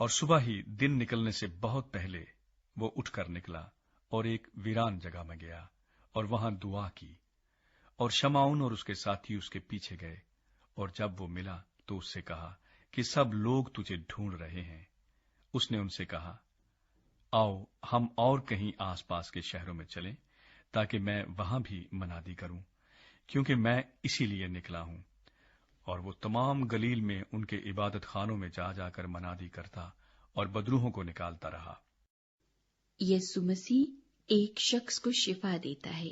اور صبح ہی دن نکلنے سے بہت پہلے وہ اٹھ کر نکلا اور ایک ویران جگہ میں گیا اور وہاں دعا کی، اور شمعون اور اس کے ساتھی اس کے پیچھے گئے، اور جب وہ ملا تو اس سے کہا کہ سب لوگ تجھے ڈھونڈ رہے ہیں۔ اس نے ان سے کہا، آؤ ہم اور کہیں آس پاس کے شہروں میں چلیں تاکہ میں وہاں بھی منادی کروں، کیونکہ میں اسی لیے نکلا ہوں۔ اور وہ تمام گلیل میں ان کے عبادت خانوں میں جا جا کر منادی کرتا اور بدروحوں کو نکالتا رہا۔ یسوع مسیح ایک شخص کو شفا دیتا ہے۔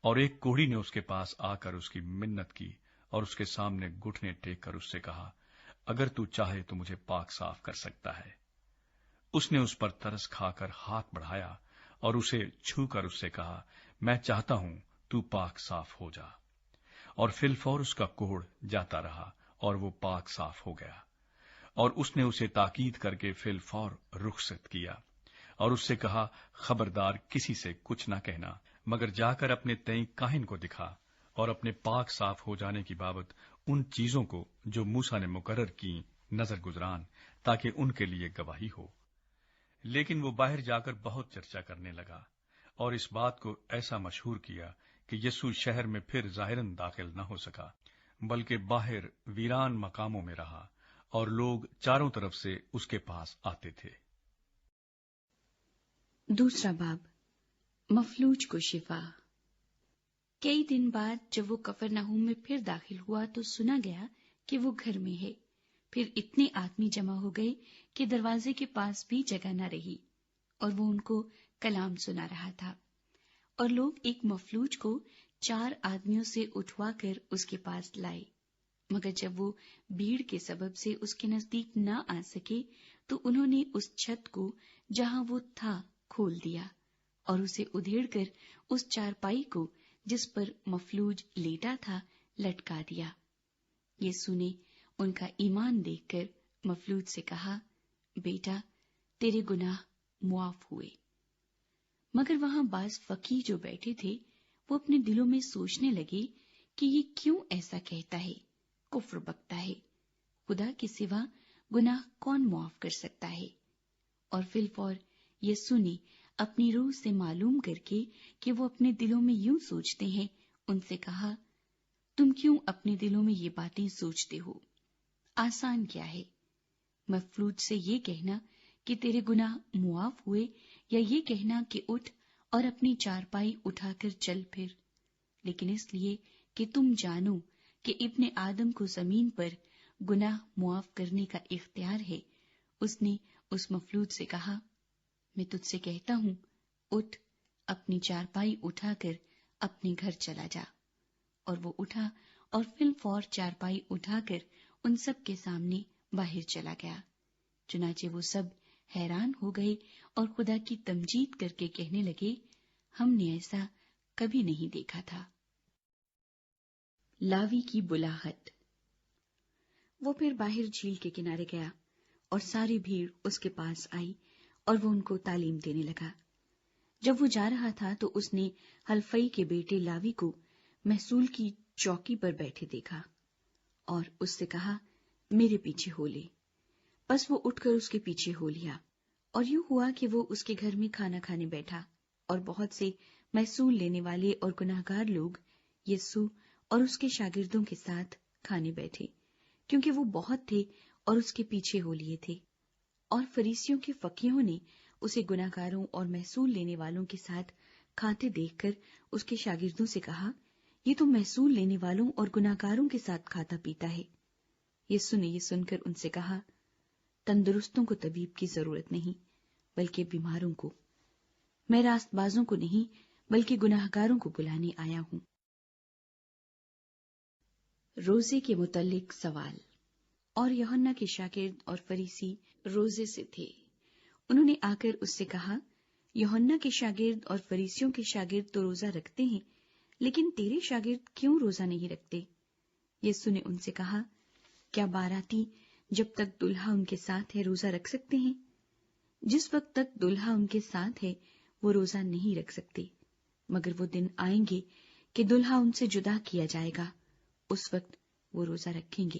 اور ایک کوڑھی نے اس کے پاس آ کر اس کی منت کی اور اس کے سامنے گھٹنے ٹیک کر اس سے کہا، اگر تو چاہے تو مجھے پاک صاف کر سکتا ہے۔ اس نے اس پر ترس کھا کر ہاتھ بڑھایا اور اسے چھو کر اس سے کہا، میں چاہتا ہوں تو پاک صاف ہو جا۔ اور فی الفور اس کا کوڑھ جاتا رہا اور وہ پاک صاف ہو گیا۔ اور اس نے اسے تاکید کر کے فی الفور رخصت کیا اور اس سے کہا، خبردار کسی سے کچھ نہ کہنا، مگر جا کر اپنے تئیں کاہن کو دکھا اور اپنے پاک صاف ہو جانے کی بابت ان چیزوں کو جو موسیٰ نے مقرر کی نظر گزران، تاکہ ان کے لیے گواہی ہو۔ لیکن وہ باہر جا کر بہت چرچا کرنے لگا اور اس بات کو ایسا مشہور کیا کہ یسوع شہر میں پھر ظاہراً داخل نہ ہو سکا، بلکہ باہر ویران مقاموں میں رہا، اور لوگ چاروں طرف سے اس کے پاس آتے تھے۔ دوسرا باب، مفلوج کو شفا۔ کئی دن بعد جب وہ کفرنہوم میں پھر داخل ہوا تو سنا گیا کہ وہ گھر میں ہے۔ پھر اتنے آدمی جمع ہو گئے کہ دروازے کے پاس بھی جگہ نہ رہی، اور وہ ان کو کلام سنا رہا تھا۔ اور لوگ ایک مفلوج کو 4 آدمیوں سے اٹھوا کر اس کے پاس لائے، مگر جب وہ بھیڑ کے سبب سے اس کے نزدیک نہ آ سکے تو انہوں نے اس چھت کو جہاں وہ تھا کھول دیا اور اسے ادھیڑ کر اس چارپائی کو جس پر مفلوج لیٹا تھا لٹکا دیا۔ یسوع نے ان کا ایمان دیکھ کر مفلوج سے کہا، بیٹا تیرے گناہ معاف ہوئے۔ مگر وہاں بعض فقیہ جو بیٹھے تھے وہ اپنے دلوں میں سوچنے لگے کہ یہ کیوں ایسا کہتا ہے، کفر بکتا ہے، خدا کے سوا گناہ کون معاف کر سکتا ہے؟ اور فی الفور یسوع نے اپنی روح سے معلوم کر کے کہ وہ اپنے دلوں میں یوں سوچتے ہیں ان سے کہا، تم کیوں اپنے دلوں میں یہ باتیں سوچتے ہو؟ آسان کیا ہے، مفلوج سے یہ کہنا کہ تیرے گناہ معاف ہوئے، یا یہ کہنا کہ اٹھ اور اپنی چارپائی اٹھا کر چل پھر؟ لیکن اس لیے کہ تم جانو کہ ابن آدم کو زمین پر گناہ معاف کرنے کا اختیار ہے، اس نے اس مفلوج سے کہا، میں تجھ سے کہتا ہوں، اٹھ اپنی چارپائی اٹھا کر اپنے گھر چلا جا۔ اور وہ اٹھا اور فی الفور چارپائی اٹھا کر ان سب کے سامنے باہر چلا گیا۔ چنانچہ وہ سب حیران ہو گئے اور خدا کی تمجید کر کے کہنے لگے، ہم نے ایسا کبھی نہیں دیکھا تھا۔ لاوی کی بلاہٹ۔ وہ پھر باہر جھیل کے کنارے گیا اور ساری بھیڑ اس کے پاس آئی اور وہ ان کو تعلیم دینے لگا۔ جب وہ جا رہا تھا تو اس نے حلفئی کے بیٹے لاوی کو محصول کی چوکی پر بیٹھے دیکھا اور اس سے کہا، میرے پیچھے ہو لے۔ بس وہ اٹھ کر اس کے پیچھے ہو لیا، اور یوں ہوا کہ وہ اس کے گھر میں کھانا کھانے بیٹھا، اور بہت سے محصول لینے والے اور گناہگار لوگ یسوع اور اس کے شاگردوں کے ساتھ کھانے بیٹھے، کیونکہ وہ بہت تھے اور اس کے پیچھے ہو لیے تھے۔ اور فریسیوں کے فقیہوں نے اسے گناہگاروں اور محصول لینے والوں کے ساتھ کھاتے دیکھ کر اس کے شاگردوں سے کہا، یہ تو محصول لینے والوں اور گناہگاروں کے ساتھ کھاتا پیتا ہے۔ یسوع نے یہ سن کر ان سے کہا، تندرستوں کو طبیب کی ضرورت نہیں بلکہ بیماروں کو، میں راست بازوں کو نہیں بلکہ گناہگاروں کو بلانے آیا ہوں۔ روزے کے متعلق سوال۔ اور یوحنا کے شاگرد اور فریسی روزے سے تھے۔ انہوں نے آ کر اس سے کہا، یوحنا کے شاگرد اور فریسیوں کے شاگرد تو روزہ رکھتے ہیں، لیکن تیرے شاگرد کیوں روزہ نہیں رکھتے؟ یسوع نے ان سے کہا، کیا باراتی جب تک دلہا ان کے ساتھ ہے روزہ رکھ سکتے ہیں؟ جس وقت تک دلہا ان کے ساتھ ہے وہ روزہ نہیں رکھ سکتے، مگر وہ دن آئیں گے کہ دلہا ان سے جدا کیا جائے گا، اس وقت وہ روزہ رکھیں گے۔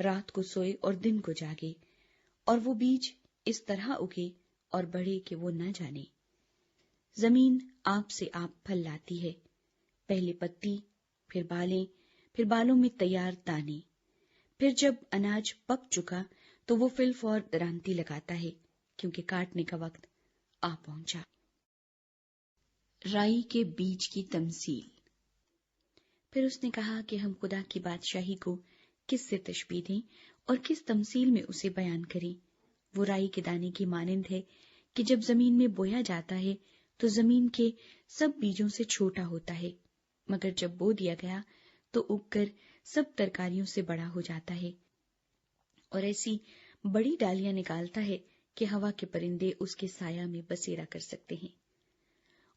رات کو سوئے اور دن کو جاگے، اور وہ بیج اس طرح اگے اور بڑھے کہ وہ نہ جانے۔ زمین آپ سے آپ پھل لاتی ہے، پہلے پتی، پھر بالیں، پھر بالوں میں تیار دانے۔ پھر جب اناج پک چکا تو وہ فی الفور درامتی لگاتا ہے، کیونکہ کاٹنے کا وقت آ پہنچا۔ رائی کے بیج کی تمثیل۔ پھر اس نے کہا کہ ہم خدا کی بادشاہی کو کس سے تشبیہ دیں اور کس تمثیل میں اسے بیان کریں۔ وہ رائی کے دانے کی مانند ہے کہ جب زمین میں بویا جاتا ہے تو زمین کے سب بیجوں سے چھوٹا ہوتا ہے، مگر جب بو دیا گیا تو اگ کر سب ترکاریوں سے بڑا ہو جاتا ہے، اور ایسی بڑی ڈالیاں نکالتا ہے کہ ہوا کے پرندے اس کے سایہ میں بسیرا کر سکتے ہیں۔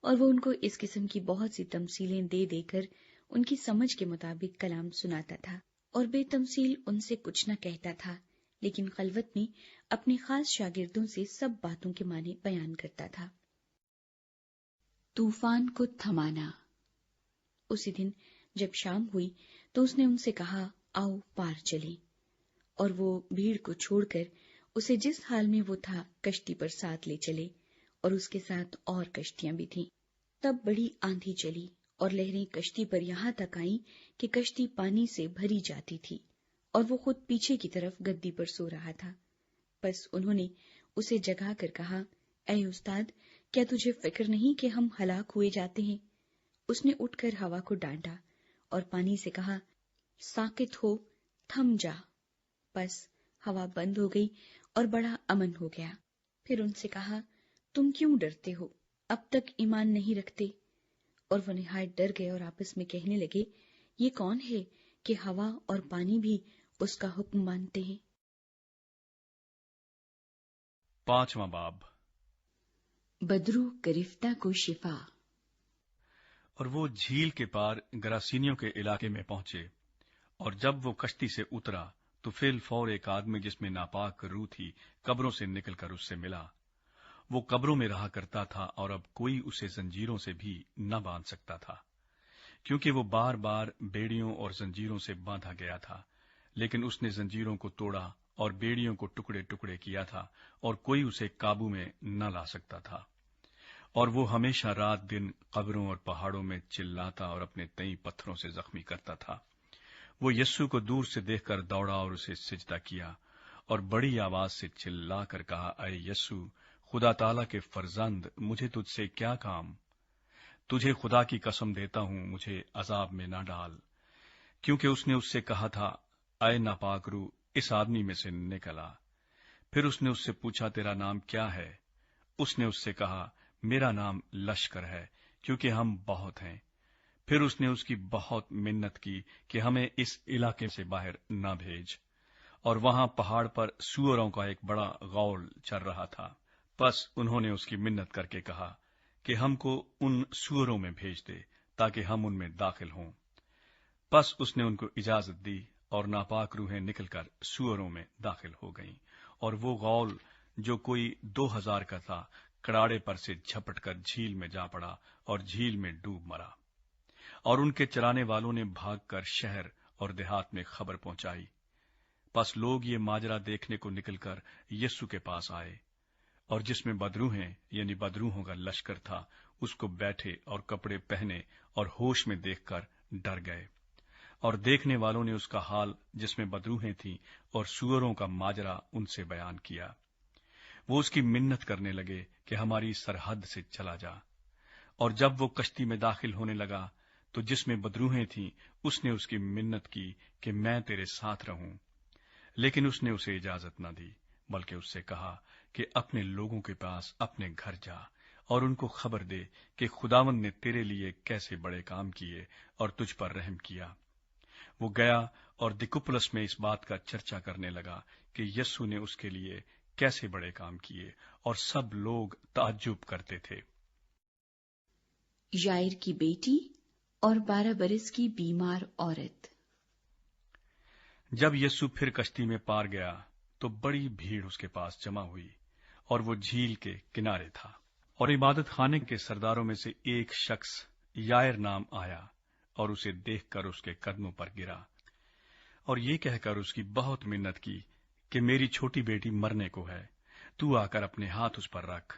اور وہ ان کو اس قسم کی بہت سی تمثیلیں دے دے کر ان کی سمجھ کے مطابق کلام سناتا تھا، اور بے تمثیل ان سے کچھ نہ کہتا تھا، لیکن خلوت میں اپنے خاص شاگردوں سے سب باتوں کے معنی بیان کرتا تھا۔ طوفان کو تھمانا۔ اسی دن جب شام ہوئی تو اس نے ان سے کہا، آؤ پار چلیں، اور وہ بھیڑ کو چھوڑ کر اسے جس حال میں وہ تھا کشتی پر ساتھ لے چلے، اور اس کے ساتھ اور کشتیاں بھی تھیں۔ تب بڑی آندھی چلی اور لہریں کشتی پر یہاں تک آئیں کہ کشتی پانی سے بھری جاتی تھی، اور وہ خود پیچھے کی طرف گدی پر سو رہا تھا۔ پس انہوں نے اسے جگا کر کہا، اے استاد، کیا تجھے فکر نہیں کہ ہم ہلاک ہوئے جاتے ہیں؟ اس نے اٹھ کر ہوا کو ڈانٹا اور پانی سے کہا، ساکت ہو، تھم جا۔ پس ہوا بند ہو گئی اور بڑا امن ہو گیا۔ پھر ان سے کہا، تم کیوں ڈرتے ہو؟ اب تک ایمان نہیں رکھتے؟ اور وہ نہایت ڈر گئے اور آپس میں کہنے لگے، یہ کون ہے کہ ہوا اور پانی بھی اس کا حکم مانتے ہیں؟ 5واں باب۔ بدرو گرفتہ کو شفا۔ اور وہ جھیل کے پار گراسینیوں کے علاقے میں پہنچے، اور جب وہ کشتی سے اترا تو فی الفور ایک آدمی جس میں ناپاک روح تھی قبروں سے نکل کر اس سے ملا۔ وہ قبروں میں رہا کرتا تھا، اور اب کوئی اسے زنجیروں سے بھی نہ باندھ سکتا تھا، کیونکہ وہ بار بار بیڑیوں اور زنجیروں سے باندھا گیا تھا۔ لیکن اس نے زنجیروں کو توڑا اور بیڑیوں کو ٹکڑے ٹکڑے کیا تھا، اور کوئی اسے قابو میں نہ لا سکتا تھا۔ اور وہ ہمیشہ رات دن قبروں اور پہاڑوں میں چلاتا اور اپنے تئیں پتھروں سے زخمی کرتا تھا۔ وہ یسوع کو دور سے دیکھ کر دوڑا اور اسے سجدہ کیا، اور بڑی آواز سے چلا کر کہا، اے یسوع، خدا تعالیٰ کے فرزند، مجھے تجھ سے کیا کام؟ تجھے خدا کی قسم دیتا ہوں، مجھے عذاب میں نہ ڈال۔ کیونکہ اس نے اس سے کہا تھا، اے ناپاک روح، اس آدمی میں سے نکل آ۔ پھر اس نے اس سے پوچھا، تیرا نام کیا ہے؟ اس نے اس سے کہا، میرا نام لشکر ہے، کیونکہ ہم بہت ہیں۔ پھر اس نے اس کی بہت منت کی کہ ہمیں اس علاقے سے باہر نہ بھیج۔ اور وہاں پہاڑ پر سوروں کا ایک بڑا غول چر رہا تھا۔ پس انہوں نے اس کی منت کر کے کہا کہ ہم کو ان سوروں میں بھیج دے تاکہ ہم ان میں داخل ہوں۔ پس اس نے ان کو اجازت دی، اور ناپاک روحیں نکل کر سوروں میں داخل ہو گئیں، اور وہ غول جو کوئی 2000 کا تھا کڑاڑے پر سے جھپٹ کر جھیل میں جا پڑا اور جھیل میں ڈوب مرا۔ اور ان کے چرانے والوں نے بھاگ کر شہر اور دیہات میں خبر پہنچائی۔ پس لوگ یہ ماجرا دیکھنے کو نکل کر یسوع کے پاس آئے، اور جس میں بدروہیں یعنی بدروہوں کا لشکر تھا اس کو بیٹھے اور کپڑے پہنے اور ہوش میں دیکھ کر ڈر گئے۔ اور دیکھنے والوں نے اس کا حال جس میں بدروہیں تھیں اور سوروں کا ماجرا ان سے بیان کیا۔ وہ اس کی منت کرنے لگے کہ ہماری سرحد سے چلا جا۔ اور جب وہ کشتی میں داخل ہونے لگا تو جس میں بدروہیں تھیں اس نے اس کی منت کی کہ میں تیرے ساتھ رہوں، لیکن اس نے اسے اجازت نہ دی، بلکہ اس سے کہا کہ اپنے لوگوں کے پاس اپنے گھر جا اور ان کو خبر دے کہ خداوند نے تیرے لیے کیسے بڑے کام کیے اور تجھ پر رحم کیا۔ وہ گیا اور دکوپلس میں اس بات کا چرچا کرنے لگا کہ یسوع نے اس کے لیے کیسے بڑے کام کیے، اور سب لوگ تعجب کرتے تھے۔ یائر کی بیٹی اور 12 برس کی بیمار عورت۔ جب یسوع پھر کشتی میں پار گیا تو بڑی بھیڑ اس کے پاس جمع ہوئی، اور وہ جھیل کے کنارے تھا۔ اور عبادت خانے کے سرداروں میں سے ایک شخص یائر نام آیا، اور اسے دیکھ کر اس کے قدموں پر گرا اور یہ کہہ کر اس کی بہت منت کی کہ میری چھوٹی بیٹی مرنے کو ہے، تو آ کر اپنے ہاتھ اس پر رکھ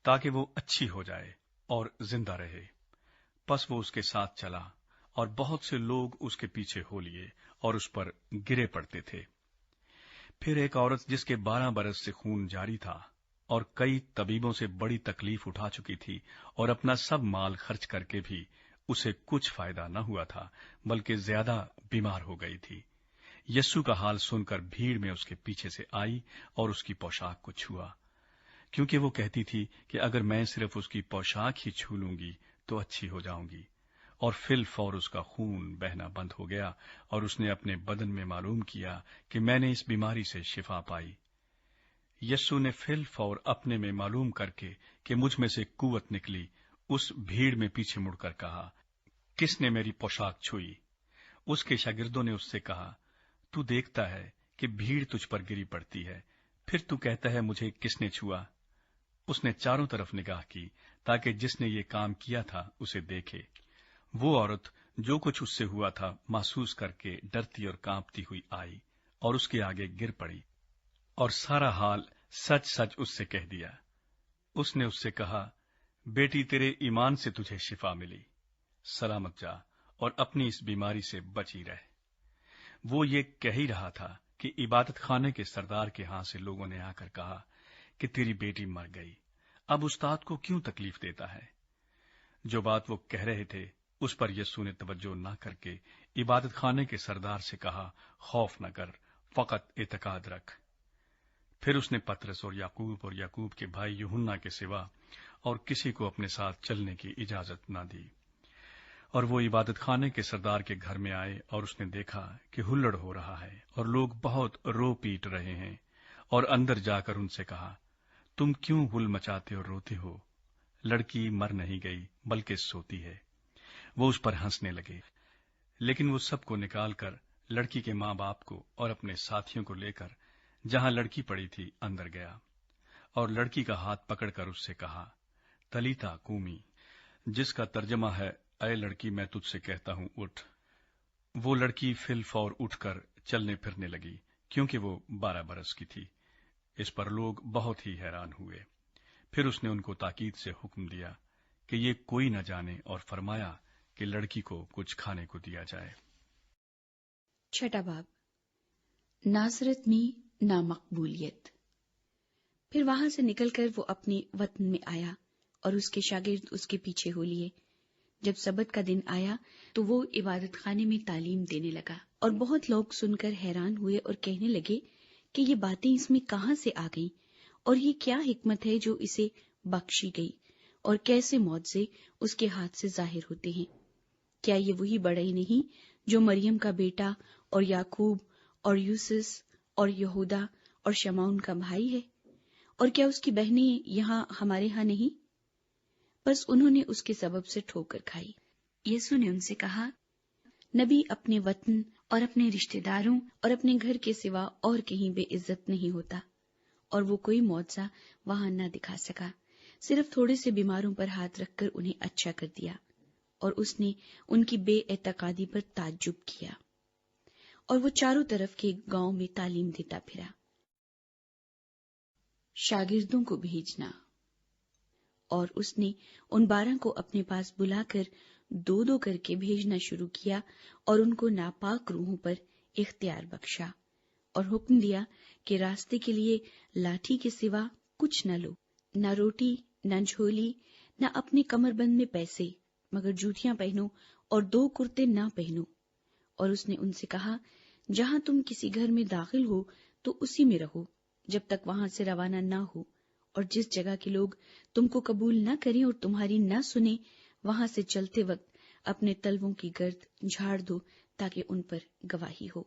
تاکہ وہ اچھی ہو جائے اور زندہ رہے۔ پس وہ اس کے ساتھ چلا اور بہت سے لوگ اس کے پیچھے ہو لیے اور اس پر گرے پڑتے تھے۔ پھر ایک عورت جس کے 12 برس سے خون جاری تھا اور کئی طبیبوں سے بڑی تکلیف اٹھا چکی تھی اور اپنا سب مال خرچ کر کے بھی اسے کچھ فائدہ نہ ہوا تھا بلکہ زیادہ بیمار ہو گئی تھی، یسوع کا حال سن کر بھیڑ میں اس کے پیچھے سے آئی اور اس کی پوشاک کو چھوا، کیونکہ وہ کہتی تھی کہ اگر میں صرف اس کی پوشاک ہی چھو لوں گی تو اچھی ہو جاؤں گی۔ اور فی الفور اس کا خون بہنا بند ہو گیا اور اس نے اپنے بدن میں معلوم کیا کہ میں نے اس بیماری سے شفا پائی۔ یسوع نے فی الفور اپنے میں معلوم کر کے کہ مجھ میں سے قوت نکلی، اس بھیڑ میں پیچھے مڑ کر کہا، کس نے میری پوشاک چھوئی؟ اس کے شاگردوں نے اس سے کہا، تو دیکھتا ہے کہ بھیڑ تجھ پر گری پڑتی ہے، پھر تو کہتا ہے مجھے کس نے چھوا؟ اس نے چاروں طرف نگاہ کی تاکہ جس نے یہ کام کیا تھا اسے دیکھے۔ وہ عورت جو کچھ اس سے ہوا تھا محسوس کر کے ڈرتی اور کانپتی ہوئی آئی اور اس کے آگے گر پڑی اور سارا حال سچ سچ اس سے کہہ دیا۔ اس نے اس سے کہا، بیٹی تیرے ایمان سے تجھے شفا ملی، سلامت جا اور اپنی اس بیماری سے بچی رہ۔ وہ یہ کہہ ہی رہا تھا کہ عبادت خانے کے سردار کے ہاں سے لوگوں نے آ کر کہا کہ تیری بیٹی مر گئی، اب استاد کو کیوں تکلیف دیتا ہے؟ جو بات وہ کہہ رہے تھے اس پر یسوع نے توجہ نہ کر کے عبادت خانے کے سردار سے کہا، خوف نہ کر، فقط اعتقاد رکھ۔ پھر اس نے پطرس اور یعقوب کے بھائی یوحنا کے سوا اور کسی کو اپنے ساتھ چلنے کی اجازت نہ دی۔ اور وہ عبادت خانے کے سردار کے گھر میں آئے اور اس نے دیکھا کہ ہلڑ ہو رہا ہے اور لوگ بہت رو پیٹ رہے ہیں، اور اندر جا کر ان سے کہا، تم کیوں ہل مچاتے اور روتے ہو؟ لڑکی مر نہیں گئی بلکہ سوتی ہے۔ وہ اس پر ہنسنے لگے، لیکن وہ سب کو نکال کر لڑکی کے ماں باپ کو اور اپنے ساتھیوں کو لے کر جہاں لڑکی پڑی تھی اندر گیا، اور لڑکی کا ہاتھ پکڑ کر اس سے کہا، تلیتا کومی، جس کا ترجمہ ہے، اے لڑکی میں تجھ سے کہتا ہوں اٹھ۔ وہ لڑکی فی الفور اٹھ کر چلنے پھرنے لگی، کیونکہ وہ 12 برس کی تھی۔ اس پر لوگ بہت ہی حیران ہوئے۔ پھر اس نے ان کو تاکید سے حکم دیا کہ یہ کوئی نہ جانے، اور فرمایا کہ لڑکی کو کچھ کھانے کو دیا جائے۔ 6 باب، ناصرت میں نامقبولیت۔ پھر وہاں سے نکل کر وہ اپنے وطن میں آیا اور اس کے شاگرد اس کے پیچھے ہو لیے۔ جب سبت کا دن آیا تو وہ عبادت خانے میں تعلیم دینے لگا، اور بہت لوگ سن کر حیران ہوئے اور کہنے لگے کہ یہ باتیں اس میں کہاں سے آ گئیں، اور یہ کیا حکمت ہے جو اسے بخشی گئی، اور کیسے معجزے اس کے ہاتھ سے ظاہر ہوتے ہیں۔ کیا یہ وہی بڑائی نہیں جو مریم کا بیٹا اور یعقوب اور یوسس اور یہودا اور شمعون کا بھائی ہے؟ اور کیا اس کی بہنیں یہاں ہمارے ہاں نہیں؟ بس انہوں نے اس کے سبب سے ٹھوکر کھائی۔ یسوع نے ان سے کہا، نبی اپنے وطن اور اپنے رشتہ داروں اور اپنے گھر کے سوا اور کہیں بے عزت نہیں ہوتا۔ اور وہ کوئی معجزہ وہاں نہ دکھا سکا، صرف تھوڑے سے بیماروں پر ہاتھ رکھ کر انہیں اچھا کر دیا، اور اس نے ان کی بے اعتقادی پر تعجب کیا۔ اور وہ چاروں طرف کے گاؤں میں تعلیم دیتا پھرا۔ شاگردوں کو بھیجنا۔ اور اس نے ان 12 کو اپنے پاس بلا کر 2 کر کے بھیجنا شروع کیا، اور ان کو ناپاک روحوں پر اختیار بخشا، اور حکم دیا کہ راستے کے لیے لاٹھی کے سوا کچھ نہ لو، نہ روٹی، نہ جھولی، نہ اپنے کمر بند میں پیسے، مگر جوتیاں پہنو اور 2 کرتے نہ پہنو۔ اور اس نے ان سے کہا، جہاں تم کسی گھر میں داخل ہو تو اسی میں رہو جب تک وہاں سے روانہ نہ ہو، اور جس جگہ کے لوگ تم کو قبول نہ کریں اور تمہاری نہ سنیں، وہاں سے چلتے وقت اپنے تلووں کی گرد جھاڑ دو تاکہ ان پر گواہی ہو۔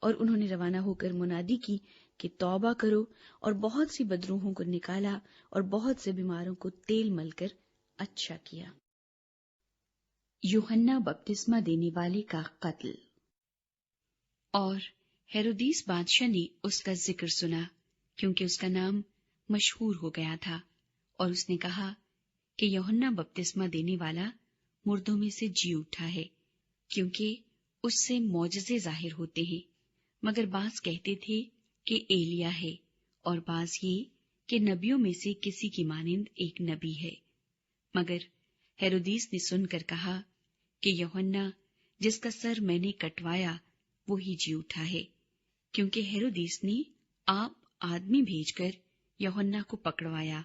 اور انہوں نے روانہ ہو کر منادی کی کہ توبہ کرو، اور بہت سی بدروحوں کو نکالا اور بہت سے بیماروں کو تیل مل کر اچھا کیا۔ یوحنا بپتسمہ دینے والے کا قتل۔ اور ہیرودیس بادشاہ نے اس کا ذکر سنا، کیونکہ اس کا نام مشہور ہو گیا تھا، اور اس نے کہا کہ یوحنا بپتسمہ دینے والا مردوں میں سے جی اٹھا ہے، کیونکہ اس سے معجزے ظاہر ہوتے ہیں، مگر بعض کہتے تھے کہ ایلیا ہے، اور بعض یہ کہ نبیوں میں سے کسی کی مانند ایک نبی ہے۔ مگر ہیرودیس نے سن کر کہا کہ یوحنا جس کا سر میں نے کٹوایا وہی جی اٹھا ہے، کیونکہ ہیرودیس نے آپ آدمی بھیج کر یوحنا کو پکڑوایا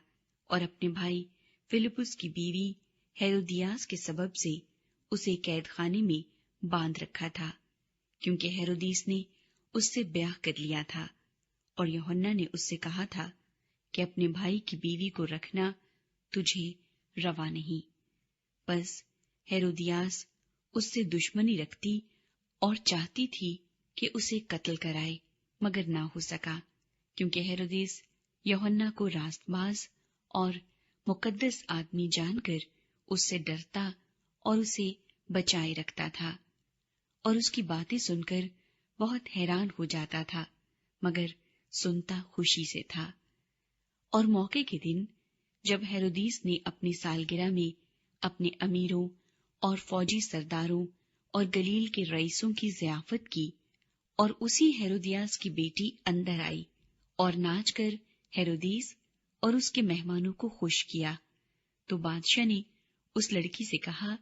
اور اپنے بھائی فلپس کی بیوی ہیرودیاس کے سبب سے اسے قید خانے میں باندھ رکھا تھا، کیونکہ ہیرودیس نے اس سے بیاہ کر لیا تھا، اور یوحنا نے اس سے کہا تھا کہ اپنے بھائی کی بیوی کو رکھنا تجھے روا نہیں۔ بس ہیرودیاس اس سے دشمنی رکھتی اور چاہتی تھی کہ اسے قتل کرائے، مگر نہ ہو سکا، کیونکہ ہیرودیس یوحنا کو راست باز اور مقدس آدمی جان کر اس سے ڈرتا اور اسے بچائے رکھتا تھا، اور اس کی باتیں سن کر بہت حیران ہو جاتا تھا، مگر سنتا خوشی سے تھا۔ اور موقع کے دن جب ہیرودیس نے اپنی سالگرہ میں اپنے امیروں اور فوجی سرداروں اور گلیل کے رئیسوں کی ضیافت کی، اور اسی ہیرودیاس کی بیٹی اندر آئی اور ناچ کر ہیرودیس اور اس کے مہمانوں کو خوش کیا، تو بادشاہ نے اس لڑکی سے کہا،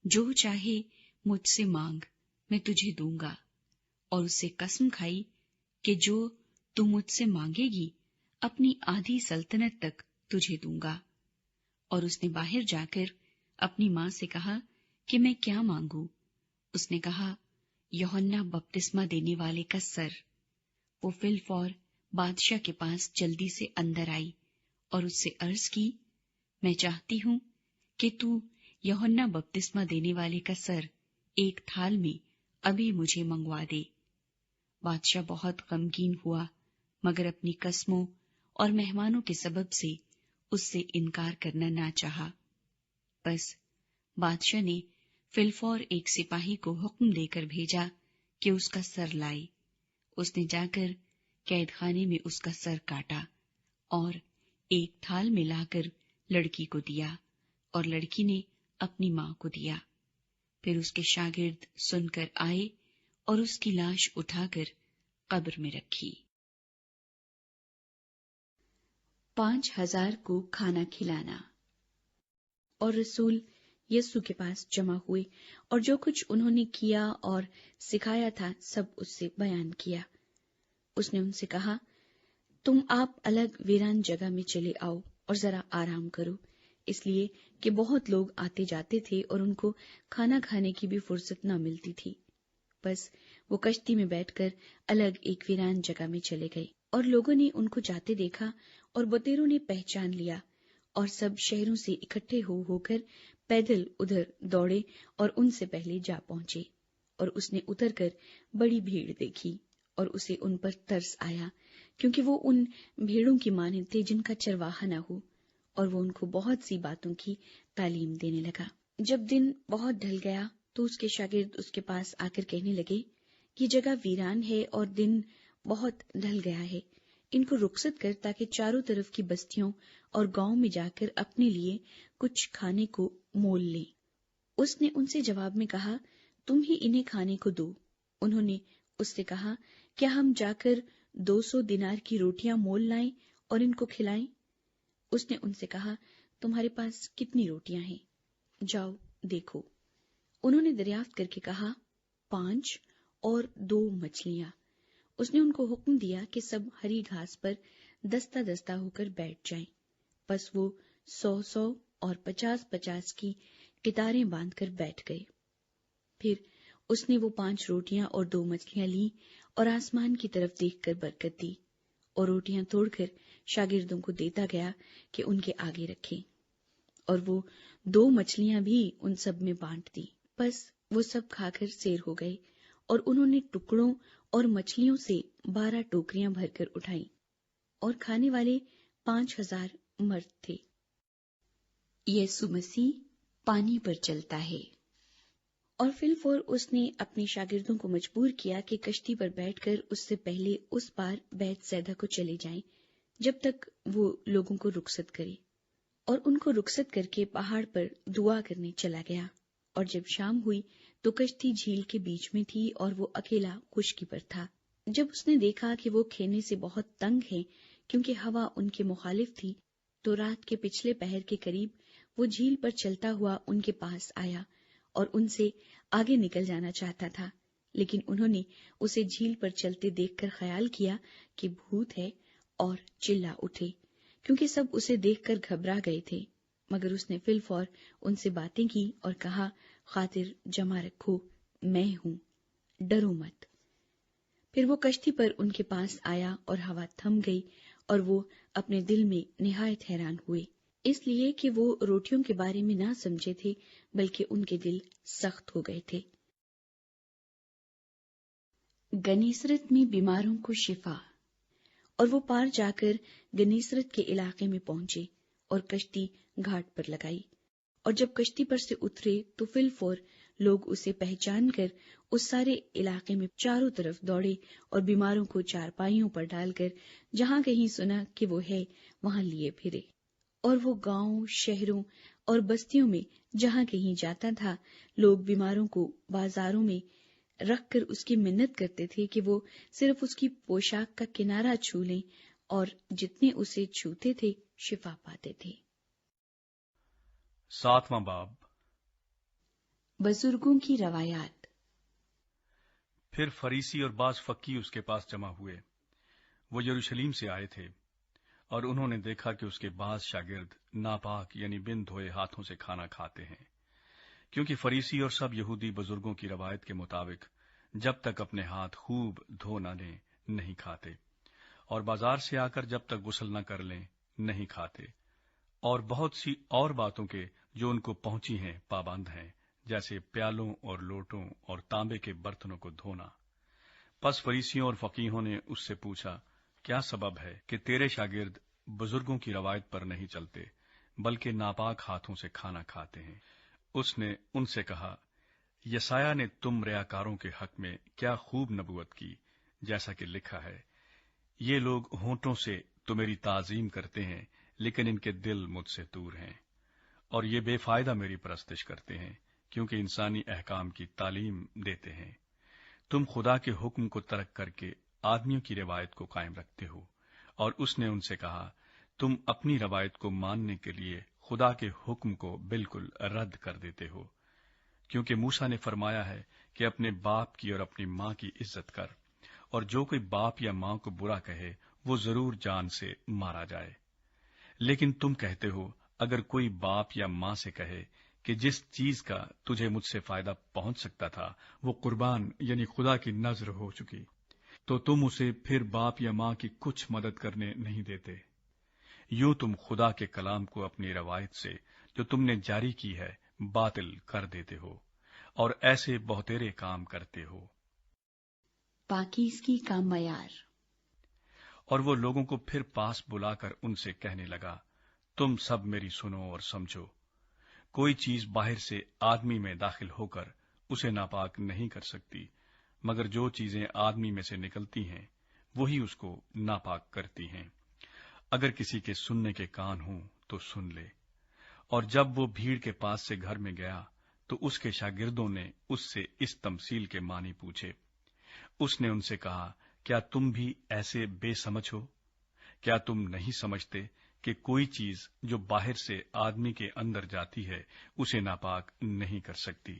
جو چاہے مجھ سے مانگ، میں تجھے دوں گا، اور اس سے قسم کھائی کہ جو تو مجھ سے مانگے گی اپنی آدھی سلطنت تک تجھے دوں گا۔ اور اس نے باہر جا کر اپنی ماں سے کہا کہ میں کیا مانگوں؟ اس نے کہا، یوحنا بپتسمہ دینے والے کا سر۔ وہ فی الفور بادشاہ کے پاس جلدی سے اندر آئی اور اس سے عرض کی، میں چاہتی ہوں کہ تو یوحنا بپتسمہ دینے والے کا سر ایک تھال میں ابھی مجھے منگوا دے۔ بادشاہ بہت غمگین ہوا، مگر اپنی قسموں اور مہمانوں کے سبب سے اس سے انکار کرنا نہ چاہا۔ بس بادشاہ نے فی الفور ایک سپاہی کو حکم دے کر بھیجا کہ اس کا سر لائے۔ اس نے جا کر قید خانے میں اس کا سر کاٹا اور ایک تھال میں لا کر لڑکی کو دیا، اور لڑکی نے اپنی ماں کو دیا۔ پھر اس کے شاگرد سن کر آئے اور اس کی لاش اٹھا کر قبر میں رکھی۔ 5000 کو کھانا کھلانا۔ اور رسول یسوع کے پاس جمع ہوئے اور جو کچھ انہوں نے کیا اور سکھایا تھا سب اس سے بیان کیا۔ اس نے ان سے کہا، تم آپ الگ ویران جگہ میں چلے آؤ اور ذرا آرام کرو، اس لیے کہ بہت لوگ آتے جاتے تھے اور ان کو کھانا کھانے کی بھی فرصت نہ ملتی تھی۔ بس وہ کشتی میں بیٹھ کر الگ ایک ویران جگہ میں چلے گئے، اور لوگوں نے ان کو جاتے دیکھا اور بطیروں نے پہچان لیا، اور سب شہروں سے اکٹھے ہو کر پیدل ادھر دوڑے اور ان سے پہلے جا پہنچے۔ اور اس نے اتر کر بڑی بھیڑ دیکھی اور اسے ان پر ترس آیا، کیونکہ وہ ان بھیڑوں کی مانند تھے جن کا چرواہا نہ ہو، اور وہ ان کو بہت سی باتوں کی تعلیم دینے لگا۔ جب دن بہت ڈھل گیا تو اس کے شاگرد اس کے پاس آ کر کہنے لگے، یہ جگہ ویران ہے اور دن بہت ڈھل گیا ہے، ان کو رخصت کر تاکہ چاروں طرف کی بستیوں اور گاؤں میں جا کر اپنے لیے کچھ کھانے کو مول لیں۔ اس نے ان سے جواب میں کہا، تم ہی انہیں کھانے کو دو۔ انہوں نے اس سے کہا، کیا ہم جا کر 200 دینار کی روٹیاں مول لائیں اور ان کو کھلائیں؟ اس نے ان سے کہا، تمہارے پاس کتنی روٹیاں ہیں؟ جاؤ دیکھو۔ انہوں نے دریافت کر کے کہا، 5 اور 2 مچھلیاں۔ اس نے ان کو حکم دیا کہ سب ہری گھاس پر دستہ دستہ ہو کر بیٹھ جائیں۔ پس وہ 100 اور 50 کی قطاریں باندھ کر بیٹھ گئے۔ پھر اس نے وہ 5 روٹیاں اور 2 مچھلیاں لیں اور آسمان کی طرف دیکھ کر برکت دی، اور روٹیاں توڑ کر شاگردوں کو دیتا گیا کہ ان کے آگے رکھیں، اور وہ 2 مچھلیاں بھی ان سب میں بانٹ دی۔ پس وہ سب کھا کر سیر ہو گئے، اور انہوں نے ٹکڑوں اور مچھلیوں سے 12 ٹوکریاں بھر کر اٹھائیں، اور کھانے والے 5000 مرد تھے۔ یسوع مسیح پانی پر چلتا ہے۔ اور فی الفور اس نے اپنے شاگردوں کو مجبور کیا کہ کشتی پر بیٹھ کر اس سے پہلے اس پار بیت سیدہ کو چلے جائیں جب تک وہ لوگوں کو رخصت کرے، اور ان کو رخصت کر کے پہاڑ پر دعا کرنے چلا گیا۔ اور جب شام ہوئی تو کشتی جھیل کے بیچ میں تھی اور وہ اکیلا خشکی پر تھا۔ جب اس نے دیکھا کہ وہ کھینے سے بہت تنگ ہیں کیونکہ ہوا ان کے مخالف تھی، تو رات کے پچھلے پہر کے قریب وہ جھیل پر چلتا ہوا ان کے پاس آیا اور ان سے آگے نکل جانا چاہتا تھا، لیکن انہوں نے اسے جھیل پر چلتے دیکھ کر خیال کیا کہ بھوت ہے اور چلا اٹھے، کیونکہ سب اسے دیکھ کر گھبرا گئے تھے۔ مگر اس نے فی الفور ان سے باتیں کی اور کہا، خاطر جمع رکھو، میں ہوں، ڈرو مت۔ پھر وہ کشتی پر ان کے پاس آیا اور ہوا تھم گئی اور وہ اپنے دل میں نہایت حیران ہوئے، اس لیے کہ وہ روٹیوں کے بارے میں نہ سمجھے تھے بلکہ ان کے دل سخت ہو گئے تھے۔ گنیسرت میں بیماروں کو شفا۔ اور وہ پار جا کر گنیسرت کے علاقے میں پہنچے اور کشتی گھاٹ پر لگائی، اور جب کشتی پر سے اترے تو فی الفور لوگ اسے پہچان کر اس سارے علاقے میں چاروں طرف دوڑے اور بیماروں کو چارپائیوں پر ڈال کر جہاں کہیں سنا کہ وہ ہے وہاں لیے پھرے، اور وہ گاؤں، شہروں اور بستیوں میں جہاں کہیں جاتا تھا، لوگ بیماروں کو بازاروں میں رکھ کر اس کی منت کرتے تھے کہ وہ صرف اس کی پوشاک کا کنارہ چھو لیں، اور جتنے اسے چھوتے تھے شفا پاتے تھے۔ 7واں باب۔ بزرگوں کی روایات۔ پھر فریسی اور بعض فقی اس کے پاس جمع ہوئے۔ وہ یروشلیم سے آئے تھے، اور انہوں نے دیکھا کہ اس کے بعض شاگرد ناپاک یعنی بن دھوئے ہاتھوں سے کھانا کھاتے ہیں، کیونکہ فریسی اور سب یہودی بزرگوں کی روایت کے مطابق جب تک اپنے ہاتھ خوب دھو نہ لیں نہیں کھاتے، اور بازار سے آ کر جب تک غسل نہ کر لیں نہیں کھاتے، اور بہت سی اور باتوں کے جو ان کو پہنچی ہیں پابند ہیں، جیسے پیالوں اور لوٹوں اور تانبے کے برتنوں کو دھونا۔ پس فریسیوں اور فقیہوں نے اس سے پوچھا، کیا سبب ہے کہ تیرے شاگرد بزرگوں کی روایت پر نہیں چلتے بلکہ ناپاک ہاتھوں سے کھانا کھاتے ہیں؟ اس نے ان سے کہا، یسایہ نے تم ریاکاروں کے حق میں کیا خوب نبوت کی، جیسا کہ لکھا ہے، یہ لوگ ہونٹوں سے تو میری تعظیم کرتے ہیں لیکن ان کے دل مجھ سے دور ہیں، اور یہ بے فائدہ میری پرستش کرتے ہیں کیونکہ انسانی احکام کی تعلیم دیتے ہیں۔ تم خدا کے حکم کو ترک کر کے آدمیوں کی روایت کو قائم رکھتے ہو۔ اور اس نے ان سے کہا، تم اپنی روایت کو ماننے کے لیے خدا کے حکم کو بالکل رد کر دیتے ہو، کیونکہ موسیٰ نے فرمایا ہے کہ اپنے باپ کی اور اپنی ماں کی عزت کر، اور جو کوئی باپ یا ماں کو برا کہے وہ ضرور جان سے مارا جائے۔ لیکن تم کہتے ہو، اگر کوئی باپ یا ماں سے کہے کہ جس چیز کا تجھے مجھ سے فائدہ پہنچ سکتا تھا وہ قربان یعنی خدا کی نذر ہو چکی، تو تم اسے پھر باپ یا ماں کی کچھ مدد کرنے نہیں دیتے۔ یوں تم خدا کے کلام کو اپنی روایت سے جو تم نے جاری کی ہے باطل کر دیتے ہو، اور ایسے بہتیرے کام کرتے ہو۔ پاکیزگی کا معیار۔ اور وہ لوگوں کو پھر پاس بلا کر ان سے کہنے لگا، تم سب میری سنو اور سمجھو، کوئی چیز باہر سے آدمی میں داخل ہو کر اسے ناپاک نہیں کر سکتی، مگر جو چیزیں آدمی میں سے نکلتی ہیں وہی اس کو ناپاک کرتی ہیں۔ اگر کسی کے سننے کے کان ہوں تو سن لے۔ اور جب وہ بھیڑ کے پاس سے گھر میں گیا تو اس کے شاگردوں نے اس سے اس تمثیل کے معنی پوچھے۔ اس نے ان سے کہا، کیا تم بھی ایسے بے سمجھ ہو؟ کیا تم نہیں سمجھتے کہ کوئی چیز جو باہر سے آدمی کے اندر جاتی ہے اسے ناپاک نہیں کر سکتی،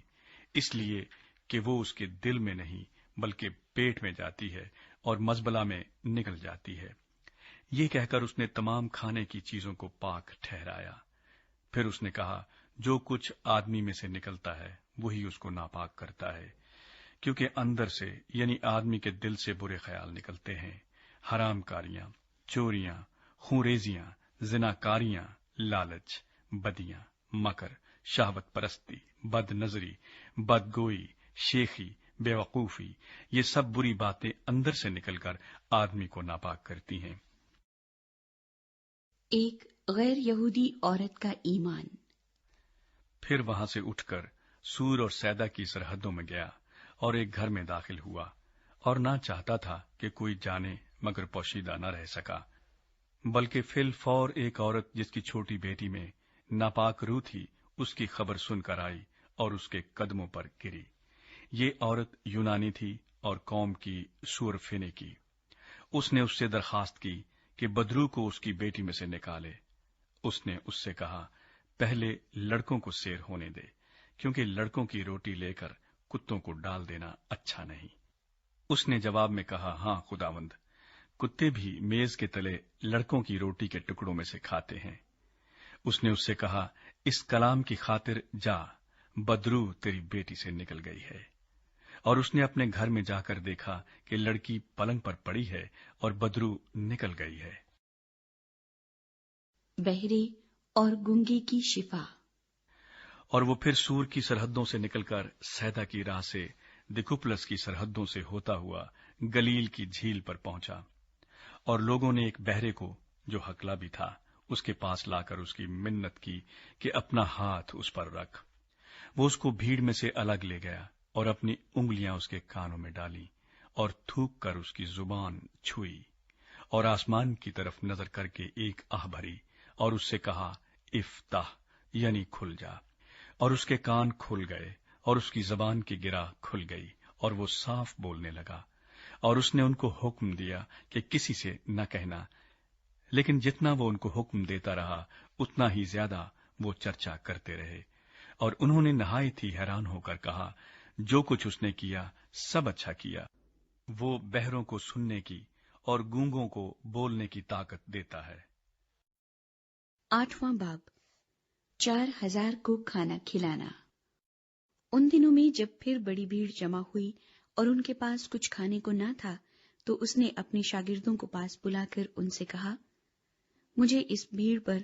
اس لیے کہ وہ اس کے دل میں نہیں بلکہ پیٹ میں جاتی ہے اور مزبلہ میں نکل جاتی ہے۔ یہ کہہ کر اس نے تمام کھانے کی چیزوں کو پاک ٹھہرایا۔ پھر اس نے کہا، جو کچھ آدمی میں سے نکلتا ہے وہی اس کو ناپاک کرتا ہے، کیونکہ اندر سے یعنی آدمی کے دل سے برے خیال نکلتے ہیں، حرام کاریاں، چوریاں، خونریزیاں، زناکاریاں، لالچ، بدیاں، مکر، شہوت پرستی، بد نظری، بدگوئی، شیخی، بے وقوفی، یہ سب بری باتیں اندر سے نکل کر آدمی کو ناپاک کرتی ہیں۔ ایک غیر یہودی عورت کا ایمان۔ پھر وہاں سے اٹھ کر سور اور سیدا کی سرحدوں میں گیا اور ایک گھر میں داخل ہوا، اور نہ چاہتا تھا کہ کوئی جانے مگر پوشیدہ نہ رہ سکا، بلکہ فی الفور ایک عورت جس کی چھوٹی بیٹی میں ناپاک روح تھی اس کی خبر سن کر آئی اور اس کے قدموں پر گری۔ یہ عورت یونانی تھی اور قوم کی سور فینے کی۔ اس نے اس سے درخواست کی کہ بدرو کو اس کی بیٹی میں سے نکالے۔ اس نے اس سے کہا، پہلے لڑکوں کو سیر ہونے دے، کیونکہ لڑکوں کی روٹی لے کر کتوں کو ڈال دینا اچھا نہیں۔ اس نے جواب میں کہا، ہاں خداوند، کتے بھی میز کے تلے لڑکوں کی روٹی کے ٹکڑوں میں سے کھاتے ہیں۔ اس نے اس سے کہا، اس کلام کی خاطر جا، بدرو تیری بیٹی سے نکل گئی ہے۔ اور اس نے اپنے گھر میں جا کر دیکھا کہ لڑکی پلنگ پر پڑی ہے اور بدرو نکل گئی ہے۔ بہرے اور گونگے کی شفا۔ اور وہ پھر سور کی سرحدوں سے نکل کر سیدا کی راہ سے دکوپلس کی سرحدوں سے ہوتا ہوا گلیل کی جھیل پر پہنچا، اور لوگوں نے ایک بہرے کو جو ہکلا بھی تھا اس کے پاس لا کر اس کی منت کی کہ اپنا ہاتھ اس پر رکھ۔ وہ اس کو بھیڑ میں سے الگ لے گیا اور اپنی انگلیاں اس کے کانوں میں ڈالی اور تھوک کر اس کی زبان چھوئی، اور آسمان کی طرف نظر کر کے ایک آہ بھری اور اس سے کہا، افتح، یعنی کھل جا۔ اور اس کے کان کھل گئے اور اس کی زبان کی گرہ کھل گئی اور وہ صاف بولنے لگا۔ اور اس نے ان کو حکم دیا کہ کسی سے نہ کہنا، لیکن جتنا وہ ان کو حکم دیتا رہا اتنا ہی زیادہ وہ چرچا کرتے رہے۔ اور انہوں نے نہایت ہی حیران ہو کر کہا، جو کچھ اس نے کیا سب اچھا کیا۔ وہ بہروں کو سننے کی اور گونگوں کو بولنے کی طاقت دیتا ہے۔ 8واں باب، 4000 کو کھانا کھلانا۔ ان دنوں میں جب پھر بڑی بھیڑ جمع ہوئی اور ان کے پاس کچھ کھانے کو نہ تھا، تو اس نے اپنے شاگردوں کو پاس بلا کر ان سے کہا، مجھے اس بھیڑ پر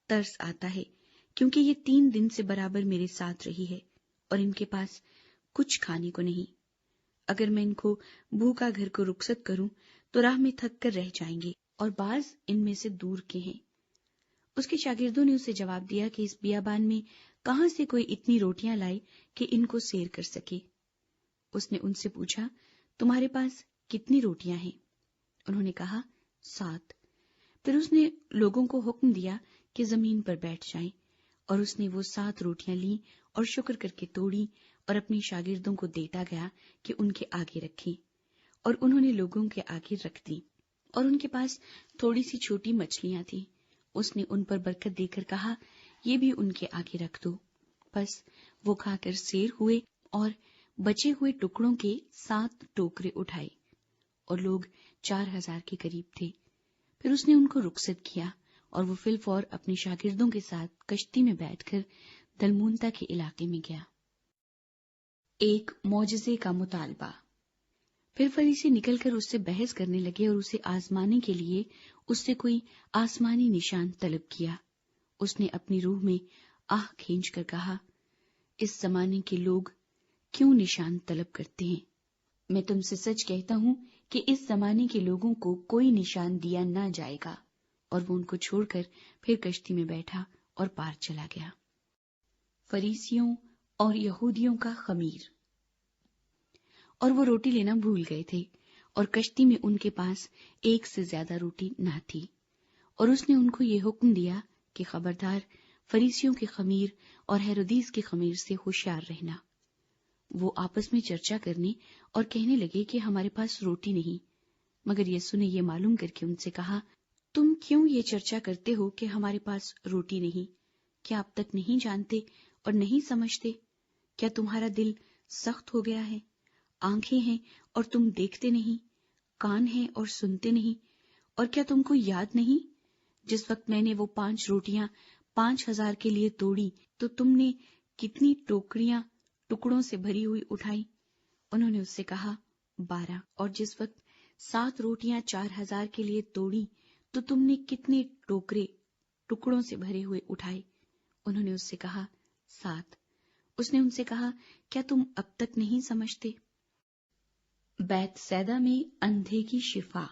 ترس آتا ہے، کیونکہ یہ 3 دن سے برابر میرے ساتھ رہی ہے اور ان کے پاس کچھ کھانے کو نہیں۔ اگر میں ان کو بھوکا گھر کو رخصت کروں تو راہ میں تھک کر رہ جائیں گے، اور بعض ان میں سے دور کے ہیں۔ اس کے شاگردوں نے اسے جواب دیا کہ اس بیابان میں کہاں سے کوئی اتنی روٹیاں لائے کہ ان کو سیر کر سکے۔ اس نے ان سے پوچھا، تمہارے پاس کتنی روٹیاں ہیں؟ انہوں نے کہا، 7۔ پھر اس نے لوگوں کو حکم دیا کہ زمین پر بیٹھ جائیں، اور اس نے وہ 7 روٹیاں لیں اور شکر کر کے توڑی اور اپنے شاگردوں کو دیتا گیا کہ ان کے آگے رکھیں، اور انہوں نے لوگوں کے آگے رکھ دی۔ اور ان کے پاس تھوڑی سی چھوٹی مچھلیاں تھیں۔ اس نے ان پر برکت دے کر کہا، یہ بھی ان کے آگے رکھ دو۔ بس وہ کھا کر سیر ہوئے اور بچے ہوئے ٹکڑوں کے 7 ٹوکرے اٹھائے، اور لوگ 4000 کے قریب تھے۔ پھر اس نے ان کو رخصت کیا اور وہ فی الفور اپنے شاگردوں کے ساتھ کشتی میں بیٹھ کر دلمونتا کے علاقے میں گیا۔ ایک معجزے کا مطالبہ۔ پھر فریسی نکل کر اس سے بحث کرنے لگے اور اسے آزمانے کے لیے اس سے کوئی آسمانی نشان طلب کیا۔ اس نے اپنی روح میں آہ کھینچ کر کہا، اس زمانے کے لوگ کیوں نشان طلب کرتے ہیں؟ میں تم سے سچ کہتا ہوں کہ اس زمانے کے لوگوں کو کوئی نشان دیا نہ جائے گا۔ اور وہ ان کو چھوڑ کر پھر کشتی میں بیٹھا اور پار چلا گیا۔ فریسیوں اور یہودیوں کا خمیر۔ اور وہ روٹی لینا بھول گئے تھے، اور کشتی میں ان کے پاس 1 سے زیادہ روٹی نہ تھی۔ اور اس نے ان کو یہ حکم دیا کہ خبردار، فریسیوں کے خمیر اور ہیرودیس کے خمیر سے ہوشیار رہنا۔ وہ آپس میں چرچا کرنے اور کہنے لگے کہ ہمارے پاس روٹی نہیں۔ مگر یسوع نے یہ معلوم کر کے ان سے کہا، تم کیوں یہ چرچا کرتے ہو کہ ہمارے پاس روٹی نہیں؟ کیا اب تک نہیں جانتے اور نہیں سمجھتے؟ کیا تمہارا دل سخت ہو گیا ہے؟ آنکھیں ہیں اور تم دیکھتے نہیں، کان ہیں اور سنتے نہیں؟ اور کیا تم کو یاد نہیں، جس وقت میں نے وہ 5 روٹیاں 5000 کے لیے توڑی تو تم نے کتنی ٹوکریاں ٹکڑوں سے بھری ہوئی اٹھائی؟ انہوں نے اس سے کہا، 12۔ اور جس وقت 7 روٹیاں 4000 کے لیے توڑی تو تم نے کتنے ٹوکرے ٹکڑوں سے بھرے ہوئے اٹھائے؟ انہوں نے اس سے کہا، 7۔ اس نے ان سے کہا، کیا تم اب تک نہیں سمجھتے؟ بیت سیدا میں اندھے کی شفا۔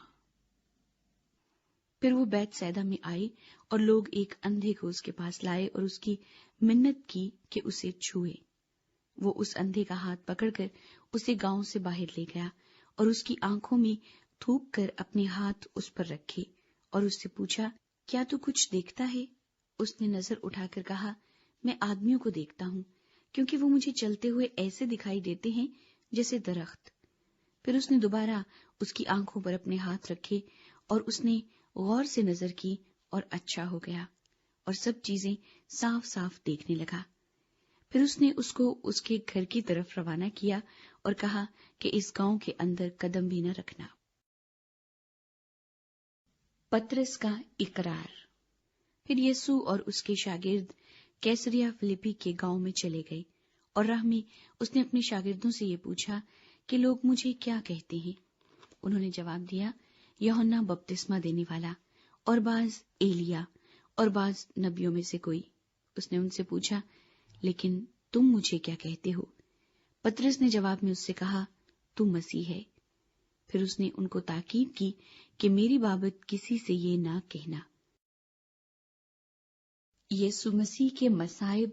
پھر وہ بیت سیدا میں آئے اور لوگ ایک اندھے کو اس کے پاس لائے اور اس کی منت کی کہ اسے چھوئے۔ وہ اس اندھے کا ہاتھ پکڑ کر اسے گاؤں سے باہر لے گیا اور اس کی آنکھوں میں تھوک کر اپنے ہاتھ اس پر رکھے اور اس سے پوچھا، کیا تو کچھ دیکھتا ہے؟ اس نے نظر اٹھا کر کہا، میں آدمیوں کو دیکھتا ہوں، کیونکہ وہ مجھے چلتے ہوئے ایسے دکھائی دیتے ہیں جیسے درخت۔ پھر اس نے دوبارہ اس کی آنکھوں پر اپنے ہاتھ رکھے اور اس نے غور سے نظر کی اور اچھا ہو گیا اور سب چیزیں صاف صاف دیکھنے لگا۔ پھر اس نے اس کو اس کے گھر کی طرف روانہ کیا اور کہا کہ اس گاؤں کے اندر قدم بھی نہ رکھنا۔ پطرس کا اقرار۔ پھر یسوع اور اس کے شاگرد کیسریا فلیپی کے گاؤں میں چلے گئے، اور راہ میں اس نے اپنے شاگردوں سے یہ پوچھا کہ لوگ مجھے کیا کہتے ہیں؟ انہوں نے جواب دیا، یوحنا بپتسمہ دینے والا، اور بعض ایلیا، اور بعض نبیوں میں سے کوئی۔ اس نے ان سے پوچھا، لیکن تم مجھے کیا کہتے ہو؟ پطرس نے جواب میں اس سے کہا، تو مسیح ہے۔ پھر اس نے ان کو تاکید کی کہ میری بابت کسی سے یہ نہ کہنا۔ یسوع مسیح کے مصائب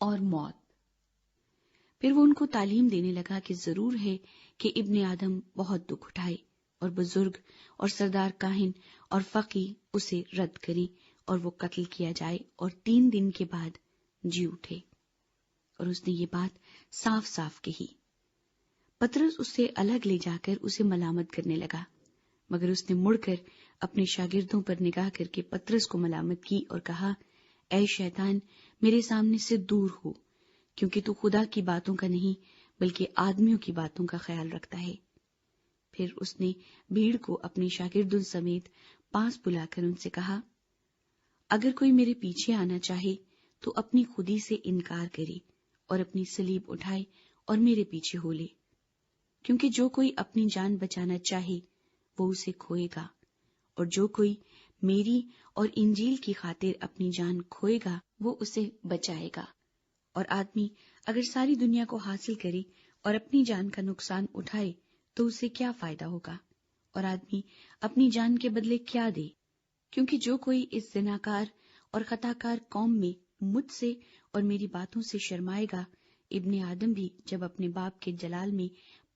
اور موت۔ پھر وہ ان کو تعلیم دینے لگا کہ ضرور ہے کہ ابن آدم بہت دکھ اٹھائے، اور بزرگ اور سردار کاہن اور فقی اسے رد کریں، اور وہ قتل کیا جائے اور 3 دن کے بعد جی اٹھے۔ اور اس نے یہ بات صاف صاف کہی۔ پطرس اس سے الگ لے جا کر اسے ملامت کرنے لگا، مگر اس نے مڑ کر اپنے شاگردوں پر نگاہ کر کے پطرس کو ملامت کی اور کہا، اے شیطان، میرے سامنے سے دور ہو، کیونکہ تو خدا کی باتوں کا نہیں بلکہ آدمیوں کی باتوں کا خیال رکھتا ہے۔ پھر اس نے بھیڑ کو اپنے شاگردوں سمیت پاس بلا کر ان سے کہا، اگر کوئی میرے پیچھے آنا چاہے تو اپنی خودی سے انکار کرے اور اپنی صلیب اٹھائے اور میرے پیچھے ہو لے، کیونکہ جو کوئی اپنی جان بچانا چاہے وہ اسے کھوئے گا، اور جو کوئی میری اور انجیل کی خاطر اپنی جان کھوئے گا وہ اسے بچائے گا۔ اور آدمی اگر ساری دنیا کو حاصل کرے اور اپنی جان کا نقصان اٹھائے تو اسے کیا فائدہ ہوگا؟ اور آدمی اپنی جان کے بدلے کیا دے؟ کیونکہ جو کوئی اس زناکار اور خطاکار قوم میں مجھ سے اور میری باتوں سے شرمائے گا، ابن آدم بھی جب اپنے باپ کے جلال میں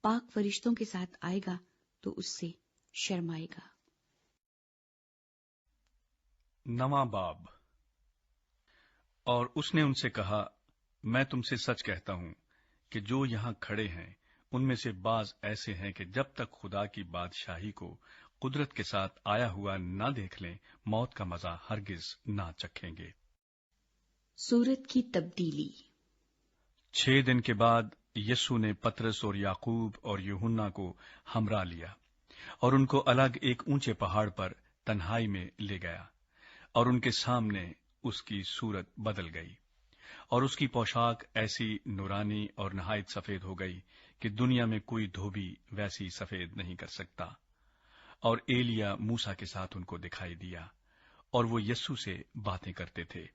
پاک فرشتوں کے ساتھ آئے گا تو اس سے شرمائے گا۔ 9واں باب۔ اور اس نے ان سے کہا، میں تم سے سچ کہتا ہوں کہ جو یہاں کھڑے ہیں ان میں سے بعض ایسے ہیں کہ جب تک خدا کی بادشاہی کو قدرت کے ساتھ آیا ہوا نہ دیکھ لیں، موت کا مزہ ہرگز نہ چکھیں گے۔ صورت کی تبدیلی۔ 6 دن کے بعد یسوع نے پطرس اور یعقوب اور یوحنا کو ہمراہ لیا اور ان کو الگ ایک اونچے پہاڑ پر تنہائی میں لے گیا، اور ان کے سامنے اس کی صورت بدل گئی، اور اس کی پوشاک ایسی نورانی اور نہایت سفید ہو گئی کہ دنیا میں کوئی دھوبی ویسی سفید نہیں کر سکتا۔ اور ایلیا موسیٰ کے ساتھ ان کو دکھائی دیا، اور وہ یسوع سے باتیں کرتے تھے۔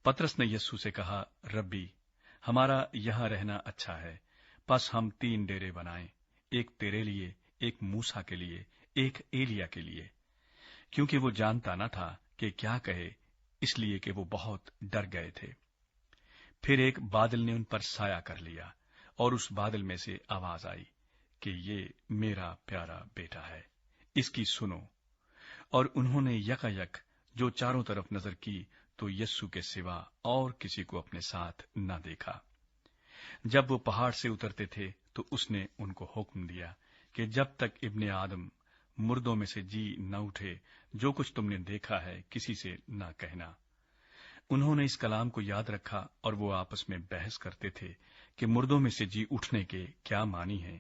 پطرس نے یسوع سے کہا، ربی، ہمارا یہاں رہنا اچھا ہے، پس ہم 3 ڈیرے بنائیں، ایک تیرے لیے، ایک موسیٰ کے لیے، ایک ایلیا کے لیے۔ کیونکہ وہ جانتا نہ تھا کہ کیا کہے، اس لیے کہ وہ بہت ڈر گئے تھے۔ پھر ایک بادل نے ان پر سایہ کر لیا، اور اس بادل میں سے آواز آئی کہ یہ میرا پیارا بیٹا ہے، اس کی سنو۔ اور انہوں نے یکایک جو چاروں طرف نظر کی تو یسوع کے سوا اور کسی کو اپنے ساتھ نہ دیکھا۔ جب وہ پہاڑ سے اترتے تھے تو اس نے ان کو حکم دیا کہ جب تک ابن آدم مردوں میں سے جی نہ اٹھے، جو کچھ تم نے دیکھا ہے کسی سے نہ کہنا۔ انہوں نے اس کلام کو یاد رکھا، اور وہ آپس میں بحث کرتے تھے کہ مردوں میں سے جی اٹھنے کے کیا معنی ہیں۔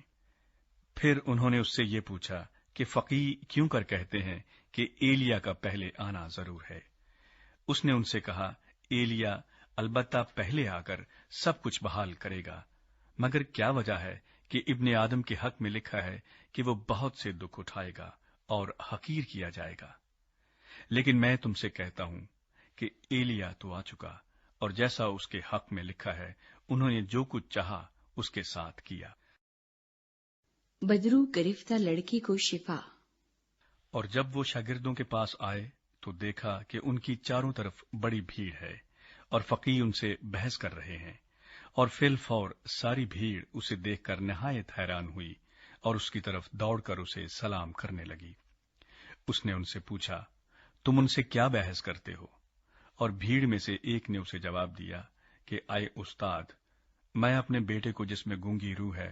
پھر انہوں نے اس سے یہ پوچھا کہ فقی کیوں کر کہتے ہیں کہ ایلیا کا پہلے آنا ضرور ہے؟ اس نے ان سے کہا، ایلیا البتہ پہلے آ کر سب کچھ بحال کرے گا، مگر کیا وجہ ہے کہ ابن آدم کے حق میں لکھا ہے کہ وہ بہت سے دکھ اٹھائے گا اور حقیر کیا جائے گا۔ لیکن میں تم سے کہتا ہوں کہ ایلیا تو آ چکا، اور جیسا اس کے حق میں لکھا ہے انہوں نے جو کچھ چاہا اس کے ساتھ کیا۔ بدرو گرفتہ لڑکی کو شفا۔ اور جب وہ شاگردوں کے پاس آئے تو دیکھا کہ ان کی چاروں طرف بڑی بھیڑ ہے، اور فقی ان سے بحث کر رہے ہیں، اور فی الفور ساری بھیڑ اسے دیکھ کر نہایت حیران ہوئی اور اس کی طرف دوڑ کر اسے سلام کرنے لگی۔ اس نے ان سے پوچھا، تم ان سے کیا بحث کرتے ہو؟ اور بھیڑ میں سے ایک نے اسے جواب دیا کہ اے استاد، میں اپنے بیٹے کو جس میں گونگی روح ہے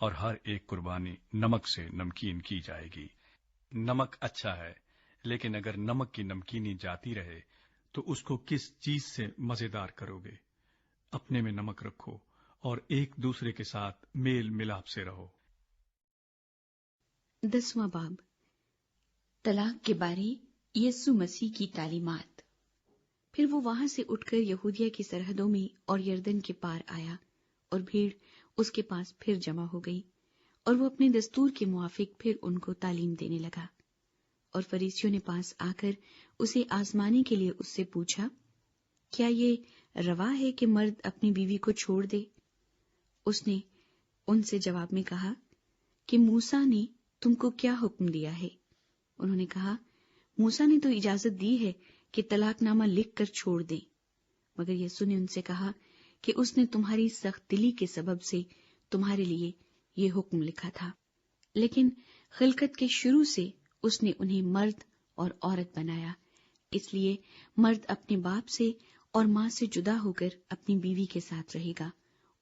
اور ہر ایک قربانی نمک سے نمکین کی جائے گی۔ نمک اچھا ہے، لیکن اگر نمک کی نمکینی جاتی رہے تو اس کو کس چیز سے مزیدار کرو گے؟ اپنے میں نمک رکھو اور ایک دوسرے کے ساتھ میل ملاپ سے رہو۔ 10واں باب، طلاق کے بارے یسوع مسیح کی تعلیمات۔ پھر وہ وہاں سے اٹھ کر یہودیہ کی سرحدوں میں اور یردن کے پار آیا، اور بھیڑ اس کے پاس پھر جمع ہو گئی، اور وہ اپنے دستور کے موافق پھر ان کو تعلیم دینے لگا۔ اور فریسیوں نے پاس آ کر اسے آزمانے کے لیے اس سے پوچھا، کیا یہ روا ہے کہ مرد اپنی بیوی کو چھوڑ دے؟ اس نے ان سے جواب میں کہا کہ موسیٰ نے تم کو کیا حکم دیا ہے؟ انہوں نے کہا، موسیٰ نے تو اجازت دی ہے کہ طلاق نامہ لکھ کر چھوڑ دیں۔ مگر یسوع نے ان سے کہا کہ اس نے تمہاری سخت دلی کے سبب سے تمہارے لیے یہ حکم لکھا تھا، لیکن خلقت کے شروع سے اس نے انہیں مرد اور عورت بنایا۔ اس لیے مرد اپنے باپ سے اور ماں سے جدا ہو کر اپنی بیوی کے ساتھ رہے گا،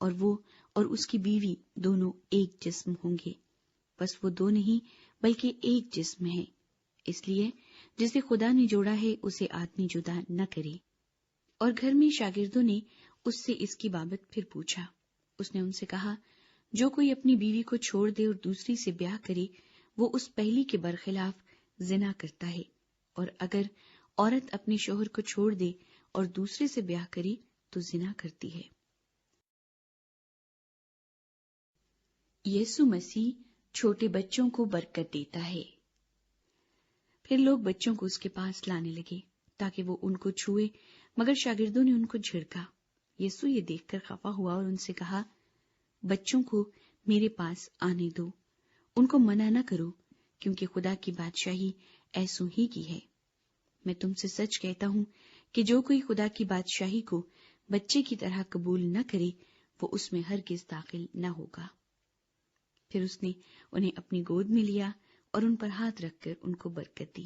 اور وہ اور اس کی بیوی دونوں ایک جسم ہوں گے۔ بس وہ دو نہیں بلکہ ایک جسم ہے۔ اس لیے جسے خدا نے جوڑا ہے اسے آدمی جدا نہ کرے۔ اور گھر میں شاگردوں نے اس سے اس کی بابت پھر پوچھا۔ اس نے ان سے کہا، جو کوئی اپنی بیوی کو چھوڑ دے اور دوسری سے بیاہ کرے، وہ اس پہلی کے برخلاف زنا کرتا ہے، اور اگر عورت اپنے شوہر کو چھوڑ دے اور دوسرے سے بیاہ کرے تو زنا کرتی ہے۔ یسوع مسیح چھوٹے بچوں کو برکت دیتا ہے۔ پھر لوگ بچوں کو اس کے پاس لانے لگے تاکہ وہ ان کو چھوئے، مگر شاگردوں نے ان کو جھڑکا۔ یسوع یہ دیکھ کر خفا ہوا اور ان سے کہا، بچوں کو میرے پاس آنے دو، ان کو منع نہ کرو، کیونکہ خدا کی بادشاہی ایسوں ہی کی ہے۔ میں تم سے سچ کہتا ہوں کہ جو کوئی خدا کی بادشاہی کو بچے کی طرح قبول نہ کرے، وہ اس میں ہرگز داخل نہ ہوگا۔ پھر اس نے انہیں اپنی گود میں لیا اور ان پر ہاتھ رکھ کر ان کو برکت دی۔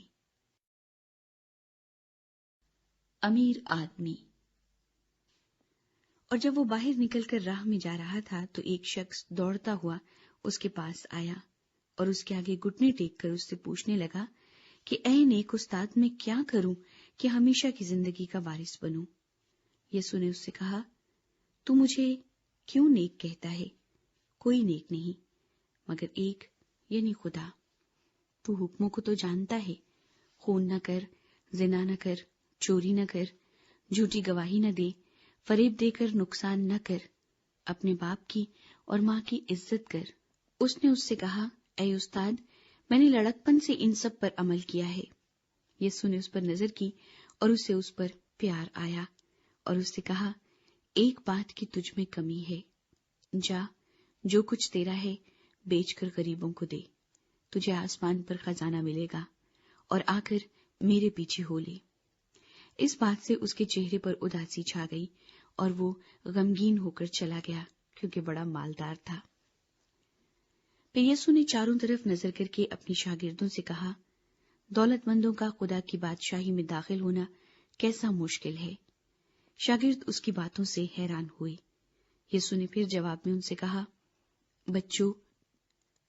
امیر آدمی۔ اور جب وہ باہر نکل کر راہ میں جا رہا تھا تو ایک شخص دوڑتا ہوا اس کے پاس آیا اور اس کے آگے گھٹنے ٹیک کر اس سے پوچھنے لگا کہ اے نیک استاد، میں کیا کروں کہ ہمیشہ کی زندگی کا وارث بنوں؟ یسوع نے اس سے کہا، تو مجھے کیوں نیک کہتا ہے؟ کوئی نیک نہیں مگر ایک، یعنی خدا۔ تو حکموں کو تو جانتا ہے، خون نہ کر، زنا نہ کر، چوری نہ کر، جھوٹی گواہی نہ دے، فریب دے کر نقصان نہ کر، اپنے باپ کی اور ماں کی عزت کر۔ اس نے اس سے کہا، اے استاد، میں نے لڑکپن سے ان سب پر عمل کیا ہے۔ یسوع نے اس پر نظر کی اور اسے اس پر پیار آیا اور اس سے کہا، ایک بات کی تجھ میں کمی ہے، جا، جو کچھ تیرا ہے بیچ کر غریبوں کو دے، تجھے آسمان پر خزانہ ملے گا، اور آ کر میرے پیچھے ہو لے۔ اس بات سے اس کے چہرے پر اداسی چھا گئی اور وہ غمگین ہو کر چلا گیا، کیونکہ بڑا مالدار تھا۔ پھر یسوع نے چاروں طرف نظر کر کے اپنی شاگردوں سے کہا، دولت مندوں کا خدا کی بادشاہی میں داخل ہونا کیسا مشکل ہے۔ شاگرد اس کی باتوں سے حیران ہوئے۔ یسوع نے پھر جواب میں ان سے کہا، بچوں،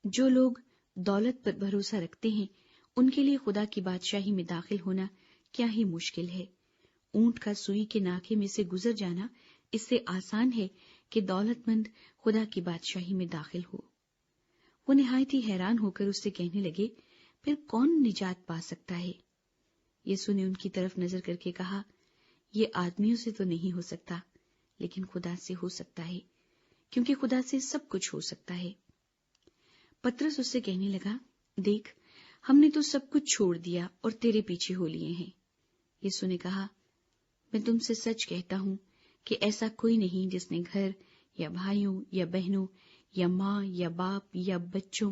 جو لوگ دولت پر بھروسہ رکھتے ہیں ان کے لیے خدا کی بادشاہی میں داخل ہونا کیا ہی مشکل ہے۔ اونٹ کا سوئی کے ناکے میں سے گزر جانا اس سے آسان ہے کہ دولت مند خدا کی بادشاہی میں داخل ہو۔ وہ نہایت ہی حیران ہو کر اس سے کہنے لگے، پھر کون نجات پا سکتا ہے؟ یسوع نے ان کی طرف نظر کر کے کہا، یہ آدمیوں سے تو نہیں ہو سکتا، لیکن خدا سے ہو سکتا ہے، کیونکہ خدا سے سب کچھ ہو سکتا ہے۔ پترس اس سے کہنے لگا، دیکھ، ہم نے تو سب کچھ چھوڑ دیا اور تیرے پیچھے ہو لیے ہیں۔ یسوع نے کہا، میں تم سے سچ کہتا ہوں کہ ایسا کوئی نہیں جس نے گھر یا بھائیوں یا بہنوں یا ماں یا باپ یا بچوں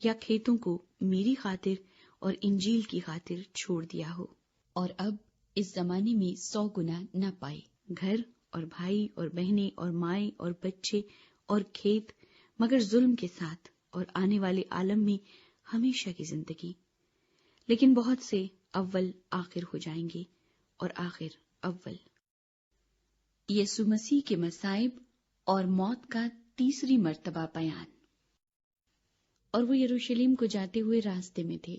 یا کھیتوں کو میری خاطر اور انجیل کی خاطر چھوڑ دیا ہو، اور اب اس زمانے میں 100 گنا نہ پائے، گھر اور بھائی اور بہنیں اور مائیں اور بچے اور کھیت، مگر ظلم کے ساتھ اور آنے والے عالم میں ہمیشہ کی زندگی۔ لیکن بہت سے اول آخر ہو جائیں گے اور آخر اول۔ یسوع مسیح کے مصائب اور موت کا تیسری مرتبہ بیان۔ اور وہ یروشلم کو جاتے ہوئے راستے میں تھے،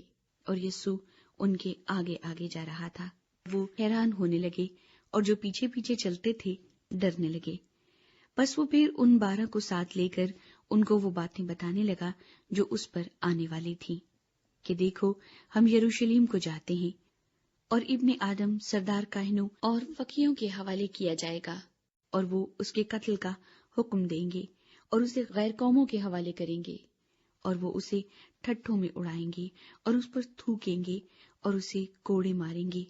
اور یسوع ان کے آگے آگے جا رہا تھا۔ وہ حیران ہونے لگے، اور جو پیچھے پیچھے چلتے تھے ڈرنے لگے۔ پس وہ پھر ان 12 کو ساتھ لے کر ان کو وہ باتیں بتانے لگا جو اس پر آنے والی تھیں، کہ دیکھو ہم یروشلم کو جاتے ہیں، اور ابن آدم سردار کاہنوں اور فقیہوں کے حوالے کیا جائے گا، اور وہ اس کے قتل کا حکم دیں گے اور اسے غیر قوموں کے حوالے کریں گے، اور وہ اسے ٹھٹھوں میں اڑائیں گے اور اس پر تھوکیں گے اور اسے کوڑے ماریں گے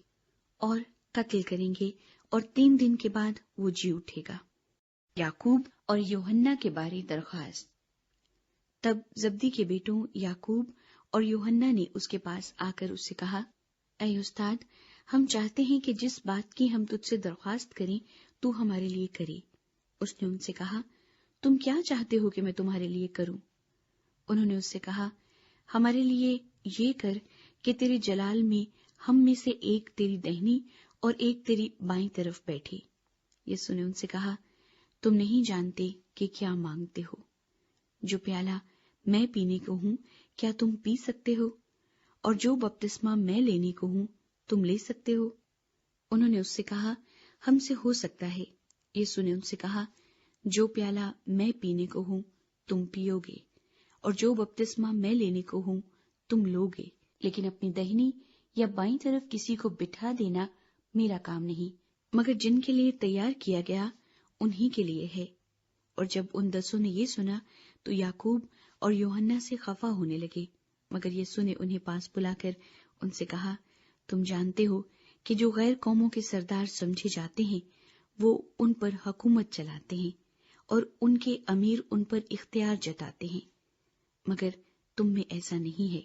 اور قتل کریں گے، اور 3 دن کے بعد وہ جی اٹھے گا۔ یعقوب اور یوحنا کے بارے درخواست۔ تب زبدی کے بیٹوں یعقوب اور یوحنا نے اس کے پاس آ کر اس سے کہا، اے استاد، ہم چاہتے ہیں کہ جس بات کی ہم تجھ سے درخواست کریں تو ہمارے لیے کرے۔ اس نے ان سے کہا، تم کیا چاہتے ہو کہ میں تمہارے لیے کروں؟ انہوں نے اس سے کہا، ہمارے لیے یہ کر کہ تیرے جلال میں ہم میں سے ایک تیری دہنی اور ایک تیری بائیں طرف بیٹھے۔ یسوع نے ان سے کہا، تم نہیں جانتے کہ کیا مانگتے ہو۔ جو پیالہ میں پینے کو ہوں کیا تم پی سکتے ہو؟ اور جو بپتسمہ میں لینے کو ہوں تم لے سکتے ہو؟ انہوں نے اس سے کہا، ہم سے ہو سکتا ہے۔ یسوع نے ان سے کہا، جو پیالہ میں پینے کو ہوں تم پیو گے، اور جو بپتسمہ میں لینے کو ہوں تم لو گے، لیکن اپنی دہنی یا بائیں طرف کسی کو بٹھا دینا میرا کام نہیں، مگر جن کے لیے تیار کیا گیا انہی کے لیے ہے۔ اور جب ان 10 نے یہ سنا تو یعقوب اور یوحنا سے خفا ہونے لگے، مگر یسوع نے انہیں پاس بلا کر ان سے کہا، تم جانتے ہو کہ جو غیر قوموں کے سردار سمجھے جاتے ہیں وہ ان پر حکومت چلاتے ہیں، اور ان کے امیر ان پر اختیار جتاتے ہیں، مگر تم میں ایسا نہیں ہے،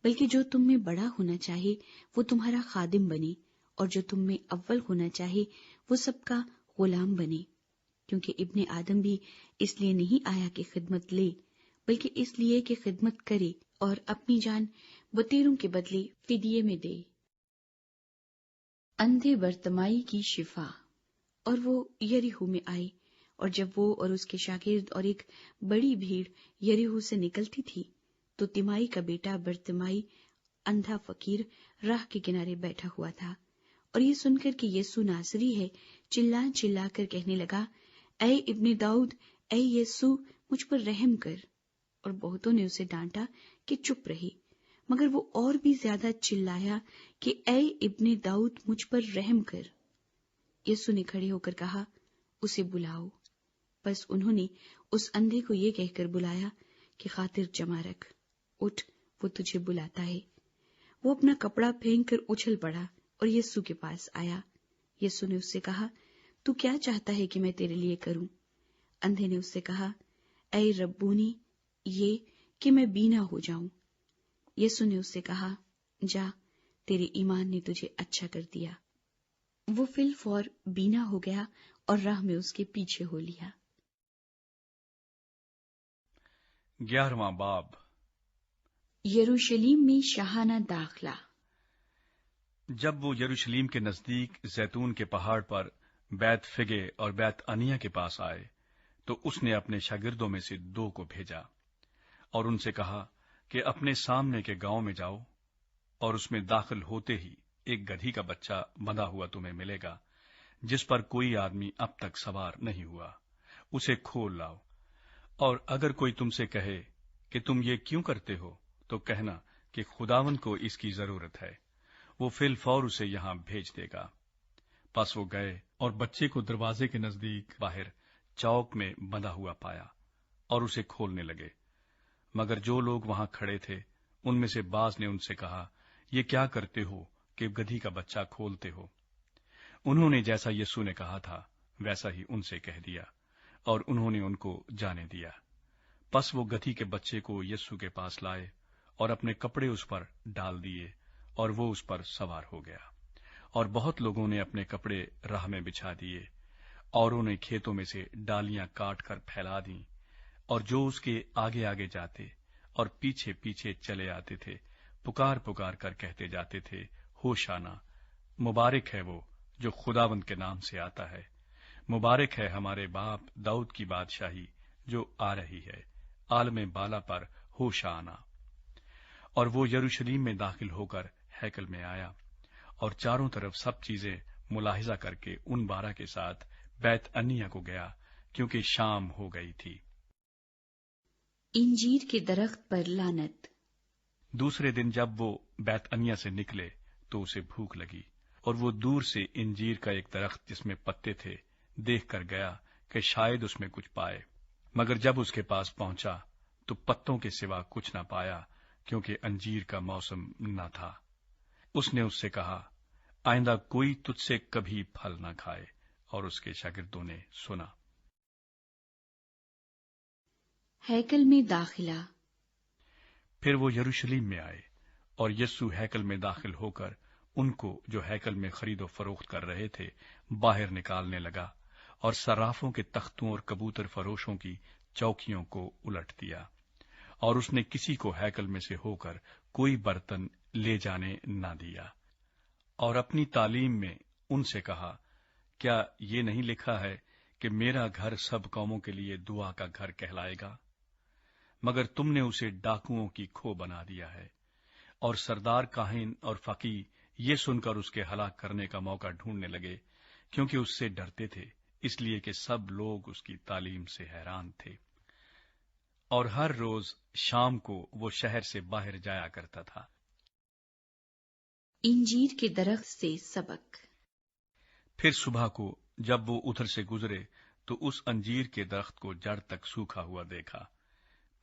بلکہ جو تم میں بڑا ہونا چاہے وہ تمہارا خادم بنے، اور جو تم میں اول ہونا چاہے وہ سب کا غلام بنے، کیونکہ ابن آدم بھی اس لیے نہیں آیا کہ خدمت لے، بلکہ اس لیے کہ خدمت کرے اور اپنی جان بتیروں کے بدلے فدیے میں دے۔ اندھے برتمائی کی شفا۔ اور وہ یریحو میں آئے، اور جب وہ اور اس کے شاگرد اور ایک بڑی بھیڑ یریحو سے نکلتی تھی تو تیمائی کا بیٹا برتمائی اندھا فقیر راہ کے کنارے بیٹھا ہوا تھا، اور یہ سن کر کہ یسوع ناصری ہے چلا چلا کر کہنے لگا، اے ابن داؤد، اے یسوع مجھ پر رحم کر۔ اور بہتوں نے اسے ڈانٹا کہ چپ رہے، مگر وہ اور بھی زیادہ چلایا کہ اے ابن داؤد مجھ پر رحم کر۔ یسوع نے کھڑے ہو کر کہا، اسے بلاؤ۔ بس انہوں نے اس اندھے کو یہ کہہ کر بلایا کہ خاطر جمع رکھ، اٹھ، وہ تجھے بلاتا ہے۔ وہ اپنا کپڑا پھینک کر اچھل پڑا اور یسوع کے پاس آیا۔ یسوع نے اس سے کہا، تو کیا چاہتا ہے کہ میں تیرے لیے کروں؟ اندھے نے اس سے کہا، اے ربونی، یہ کہ میں بینا ہو جاؤں۔ یسوع نے اس سے کہا، جا، تیرے ایمان نے تجھے اچھا کر دیا۔ وہ فی الفور بینا ہو گیا اور راہ میں اس کے پیچھے ہو لیا۔ 11واں باب۔ یروشلم میں شاہانہ داخلہ۔ جب وہ یروشلم کے نزدیک زیتون کے پہاڑ پر بیت فگے اور بیت انیا کے پاس آئے تو اس نے اپنے شاگردوں میں سے 2 کو بھیجا اور ان سے کہا کہ اپنے سامنے کے گاؤں میں جاؤ، اور اس میں داخل ہوتے ہی ایک گدھی کا بچہ بندھا ہوا تمہیں ملے گا جس پر کوئی آدمی اب تک سوار نہیں ہوا، اسے کھول لاؤ۔ اور اگر کوئی تم سے کہے کہ تم یہ کیوں کرتے ہو تو کہنا کہ خداوند کو اس کی ضرورت ہے، وہ فی الفور اسے یہاں بھیج دے گا۔ پس وہ گئے اور بچے کو دروازے کے نزدیک باہر چوک میں بندھا ہوا پایا اور اسے کھولنے لگے۔ مگر جو لوگ وہاں کھڑے تھے ان میں سے بعض نے ان سے کہا، یہ کیا کرتے ہو کہ گدھی کا بچہ کھولتے ہو؟ انہوں نے جیسا یسوع نے کہا تھا ویسا ہی ان سے کہہ دیا، اور انہوں نے ان کو جانے دیا۔ پس وہ گدھی کے بچے کو یسوع کے پاس لائے اور اپنے کپڑے اس پر ڈال دیے، اور وہ اس پر سوار ہو گیا۔ اور بہت لوگوں نے اپنے کپڑے راہ میں بچھا دیے، اوروں نے کھیتوں میں سے ڈالیاں کاٹ کر پھیلا دیں، اور جو اس کے آگے آگے جاتے اور پیچھے پیچھے چلے آتے تھے پکار پکار کر کہتے جاتے تھے، ہوشانا، مبارک ہے وہ جو خداوند کے نام سے آتا ہے، مبارک ہے ہمارے باپ داؤد کی بادشاہی جو آ رہی ہے، عالم بالا پر ہوشانا۔ اور وہ یروشلم میں داخل ہو کر ہیکل میں آیا اور چاروں طرف سب چیزیں ملاحظہ کر کے ان 12 کے ساتھ بیت انیہ کو گیا، کیونکہ شام ہو گئی تھی۔ انجیر کے درخت پر لعنت۔ دوسرے دن جب وہ بیت انیہ سے نکلے تو اسے بھوک لگی، اور وہ دور سے انجیر کا ایک درخت جس میں پتے تھے دیکھ کر گیا کہ شاید اس میں کچھ پائے، مگر جب اس کے پاس پہنچا تو پتوں کے سوا کچھ نہ پایا، کیونکہ انجیر کا موسم نہ تھا۔ اس نے اس سے کہا، آئندہ کوئی تجھ سے کبھی پھل نہ کھائے، اور اس کے شاگردوں نے سنا۔ ہیکل میں داخلہ۔ پھر وہ یروشلم میں آئے، اور یسوع ہیکل میں داخل ہو کر ان کو جو ہیکل میں خرید و فروخت کر رہے تھے باہر نکالنے لگا، اور صرافوں کے تختوں اور کبوتر فروشوں کی چوکیوں کو الٹ دیا، اور اس نے کسی کو ہیکل میں سے ہو کر کوئی برتن لے جانے نہ دیا، اور اپنی تعلیم میں ان سے کہا، کیا یہ نہیں لکھا ہے کہ میرا گھر سب قوموں کے لیے دعا کا گھر کہلائے گا؟ مگر تم نے اسے ڈاکوؤں کی کھو بنا دیا ہے۔ اور سردار کاہن اور فقیہ یہ سن کر اس کے ہلاک کرنے کا موقع ڈھونڈنے لگے، کیونکہ اس سے ڈرتے تھے، اس لیے کہ سب لوگ اس کی تعلیم سے حیران تھے۔ اور ہر روز شام کو وہ شہر سے باہر جایا کرتا تھا۔ انجیر کے درخت سے سبق۔ پھر صبح کو جب وہ ادھر سے گزرے تو اس انجیر کے درخت کو جڑ تک سوکھا ہوا دیکھا۔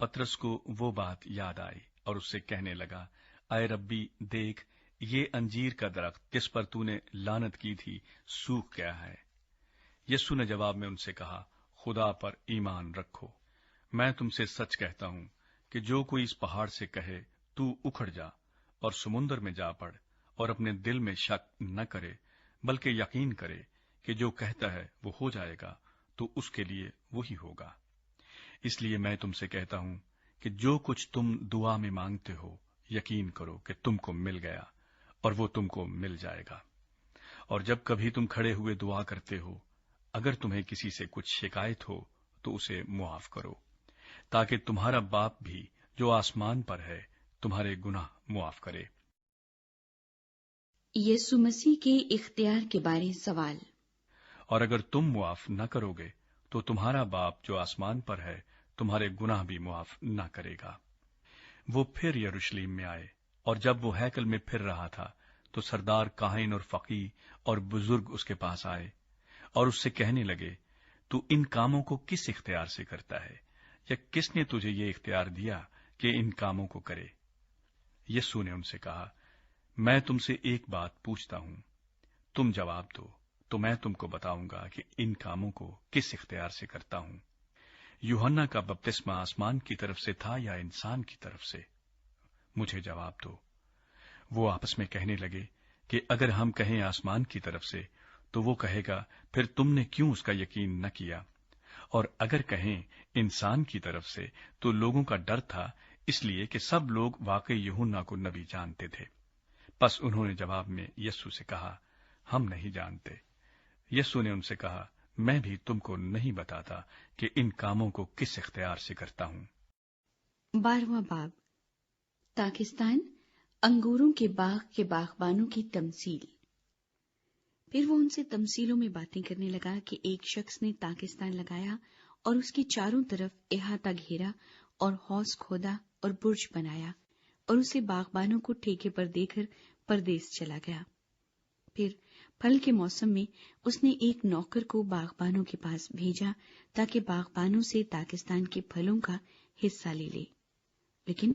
پترس کو وہ بات یاد آئی اور اس سے کہنے لگا، اے ربی، دیکھ، یہ انجیر کا درخت جس پر تو نے لعنت کی تھی سوکھ گیا ہے۔ یسوع نے جواب میں ان سے کہا، خدا پر ایمان رکھو۔ میں تم سے سچ کہتا ہوں کہ جو کوئی اس پہاڑ سے کہے تو اکھڑ جا اور سمندر میں جا پڑ، اور اپنے دل میں شک نہ کرے بلکہ یقین کرے کہ جو کہتا ہے وہ ہو جائے گا، تو اس کے لیے وہی ہوگا۔ اس لیے میں تم سے کہتا ہوں کہ جو کچھ تم دعا میں مانگتے ہو، یقین کرو کہ تم کو مل گیا، اور وہ تم کو مل جائے گا۔ اور جب کبھی تم کھڑے ہوئے دعا کرتے ہو، اگر تمہیں کسی سے کچھ شکایت ہو تو اسے معاف کرو، تاکہ تمہارا باپ بھی جو آسمان پر ہے تمہارے گناہ معاف کرے۔ یسوع مسیح کے اختیار کے بارے سوال۔ اور اگر تم معاف نہ کرو گے تو تمہارا باپ جو آسمان پر ہے تمہارے گناہ بھی معاف نہ کرے گا۔ وہ پھر یروشلم میں آئے، اور جب وہ ہیکل میں پھر رہا تھا تو سردار کاہن اور فقیہ اور بزرگ اس کے پاس آئے اور اس سے کہنے لگے، تو ان کاموں کو کس اختیار سے کرتا ہے، یا کس نے تجھے یہ اختیار دیا کہ ان کاموں کو کرے؟ یسوع نے ان سے کہا، میں تم سے ایک بات پوچھتا ہوں، تم جواب دو تو میں تم کو بتاؤں گا کہ ان کاموں کو کس اختیار سے کرتا ہوں۔ یوحنا کا بپتسمہ آسمان کی طرف سے تھا یا انسان کی طرف سے؟ مجھے جواب دو۔ وہ آپس میں کہنے لگے کہ اگر ہم کہیں آسمان کی طرف سے تو وہ کہے گا، پھر تم نے کیوں اس کا یقین نہ کیا؟ اور اگر کہیں انسان کی طرف سے تو لوگوں کا ڈر تھا، اس لیے کہ سب لوگ واقعی یوحنا کو نبی جانتے تھے۔ پس انہوں نے جواب میں یسوع سے کہا، ہم نہیں جانتے۔ یسوع نے ان سے کہا، میں بھی تم کو نہیں بتاتا کہ ان کاموں کو کس اختیار سے کرتا ہوں۔ 12واں باب۔ تاکستان انگوروں کے باغ کے باغبانوں کی تمثیل۔ پھر وہ ان سے تمثیلوں میں باتیں کرنے لگا کہ ایک شخص نے تاکستان لگایا اور اس کی چاروں طرف احاطہ گھیرا اور حوض کھودا اور برج بنایا، اور اسے باغبانوں کو ٹھیکے پر دے کر پردیس چلا گیا۔ پھر پھل کے موسم میں اس نے ایک نوکر کو باغبانوں کے پاس بھیجا تاکہ باغبانوں سے تاکستان کے پھلوں کا حصہ لے لے، لیکن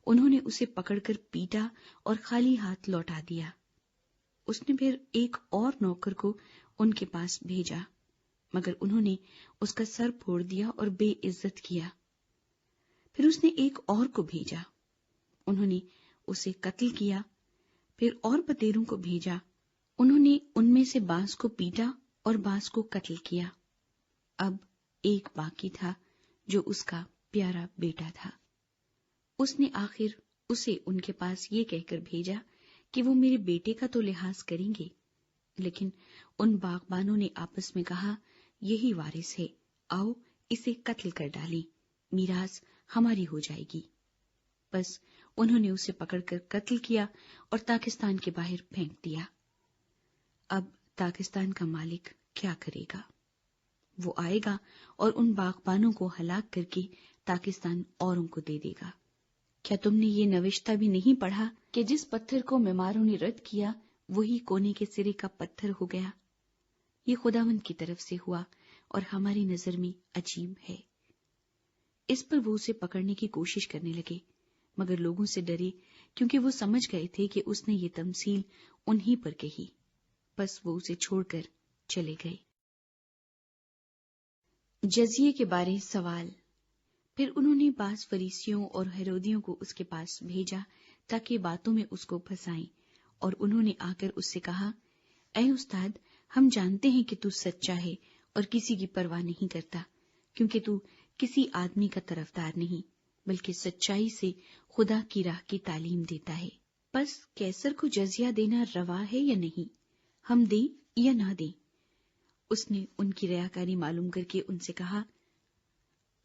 انہوں نے اسے پکڑ کر پیٹا اور خالی ہاتھ لوٹا دیا۔ اس نے پھر ایک اور نوکر کو ان کے پاس بھیجا، مگر انہوں نے اس کا سر پھوڑ دیا اور بے عزت کیا۔ پھر اس نے ایک اور کو بھیجا، انہوں نے اسے قتل کیا۔ پھر اور بتیروں کو بھیجا، انہوں نے ان میں سے بعض کو پیٹا اور بعض کو قتل کیا۔ اب ایک باقی تھا جو اس کا پیارا بیٹا تھا۔ اس نے آخر اسے ان کے پاس یہ کہہ کر بھیجا کہ وہ میرے بیٹے کا تو لحاظ کریں گے، لیکن ان باغبانوں نے آپس میں کہا، یہی وارث ہے، آؤ اسے قتل کر ڈالیں، میراث ہماری ہو جائے گی۔ بس انہوں نے اسے پکڑ کر قتل کیا اور تاکستان کے باہر پھینک دیا۔ اب تاکستان کا مالک کیا کرے گا؟ وہ آئے گا اور ان باغبانوں کو ہلاک کر کے تاکستان اوروں کو دے دے گا۔ کیا تم نے یہ نوشتہ بھی نہیں پڑھا کہ جس پتھر کو معماروں نے رد کیا وہی کونے کے سرے کا پتھر ہو گیا؟ یہ خداوند کی طرف سے ہوا اور ہماری نظر میں عجیب ہے۔ اس پر وہ اسے پکڑنے کی کوشش کرنے لگے، مگر لوگوں سے ڈرے کیونکہ وہ سمجھ گئے تھے کہ اس نے یہ تمثیل انہی پر کہی۔ بس وہ اسے چھوڑ کر چلے گئے۔ جزیے کے بارے سوال۔ پھر انہوں نے بعض فریسیوں اور ہیرودیوں کو اس کے پاس بھیجا تاکہ باتوں میں اس کو پھنسائیں، اور انہوں نے آ کر اس سے کہا، اے استاد، ہم جانتے ہیں کہ تو سچا ہے اور کسی کی پرواہ نہیں کرتا، کیونکہ تو کسی آدمی کا طرفدار نہیں بلکہ سچائی سے خدا کی راہ کی تعلیم دیتا ہے۔ پس کیسر کو جزیہ دینا روا ہے یا نہیں؟ ہم دیں یا نہ دیں؟ اس نے ان کی ریاکاری معلوم کر کے ان سے کہا،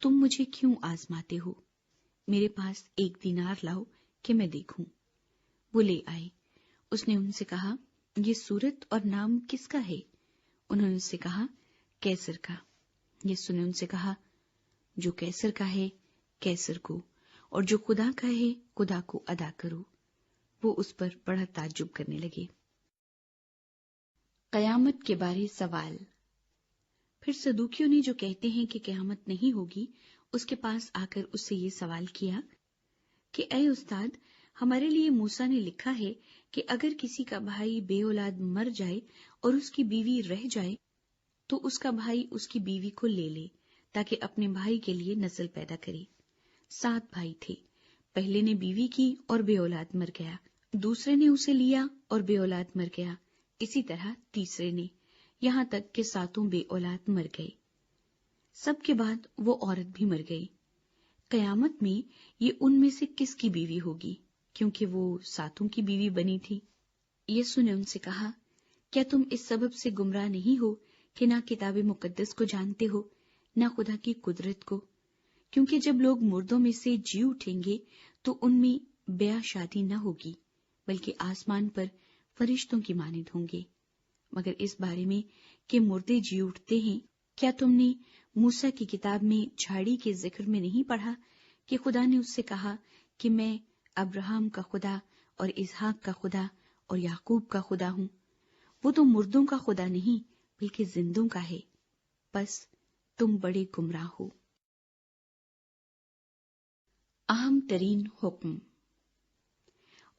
تم مجھے کیوں آزماتے ہو؟ میرے پاس 1 دینار لاؤ کہ میں دیکھوں۔ وہ لے آئے۔ اس نے ان سے کہا، یہ صورت اور نام کس کا ہے؟ انہوں نے اس سے کہا، کیسر کا۔ یسوع نے ان سے کہا، جو کیسر کا ہے کیسر کو، اور جو خدا کا ہے خدا کو ادا کرو۔ وہ اس پر بڑا تعجب کرنے لگے۔ قیامت کے بارے سوال۔ پھر صدوقیوں نے جو کہتے ہیں کہ قیامت نہیں ہوگی، اس کے پاس آ کر اس سے یہ سوال کیا کہ اے استاد، ہمارے لیے موسیٰ نے لکھا ہے کہ اگر کسی کا بھائی بے اولاد مر جائے اور اس کی بیوی رہ جائے تو اس کا بھائی اس کی بیوی کو لے لے تاکہ اپنے بھائی کے لیے نسل پیدا کرے۔ 7 بھائی تھے، پہلے نے بیوی کی اور بے اولاد مر گیا، دوسرے نے اسے لیا اور بے اولاد مر گیا، اسی طرح تیسرے نے، یہاں تک کہ 7 بے اولاد مر گئے۔ سب کے بعد وہ عورت بھی مر گئی۔ قیامت میں یہ ان میں سے کس کی بیوی ہوگی، کیونکہ وہ 7 کی بیوی بنی تھی؟ یسوع نے ان سے کہا، کیا تم اس سبب سے گمراہ نہیں ہو کہ نہ کتاب مقدس کو جانتے ہو نہ خدا کی قدرت کو؟ کیونکہ جب لوگ مردوں میں سے جی اٹھیں گے تو ان میں بیاہ شادی نہ ہوگی، بلکہ آسمان پر فرشتوں کی مانند ہوں گے۔ مگر اس بارے میں کہ مردے جی اٹھتے ہیں، کیا تم نے موسیٰ کی کتاب میں جھاڑی کے ذکر میں نہیں پڑھا کہ خدا نے اس سے کہا کہ میں ابراہیم کا خدا اور اسحاق کا خدا اور یعقوب کا خدا ہوں؟ وہ تو مردوں کا خدا نہیں بلکہ زندوں کا ہے۔ بس تم بڑے گمراہ ہو۔ اہم ترین حکم۔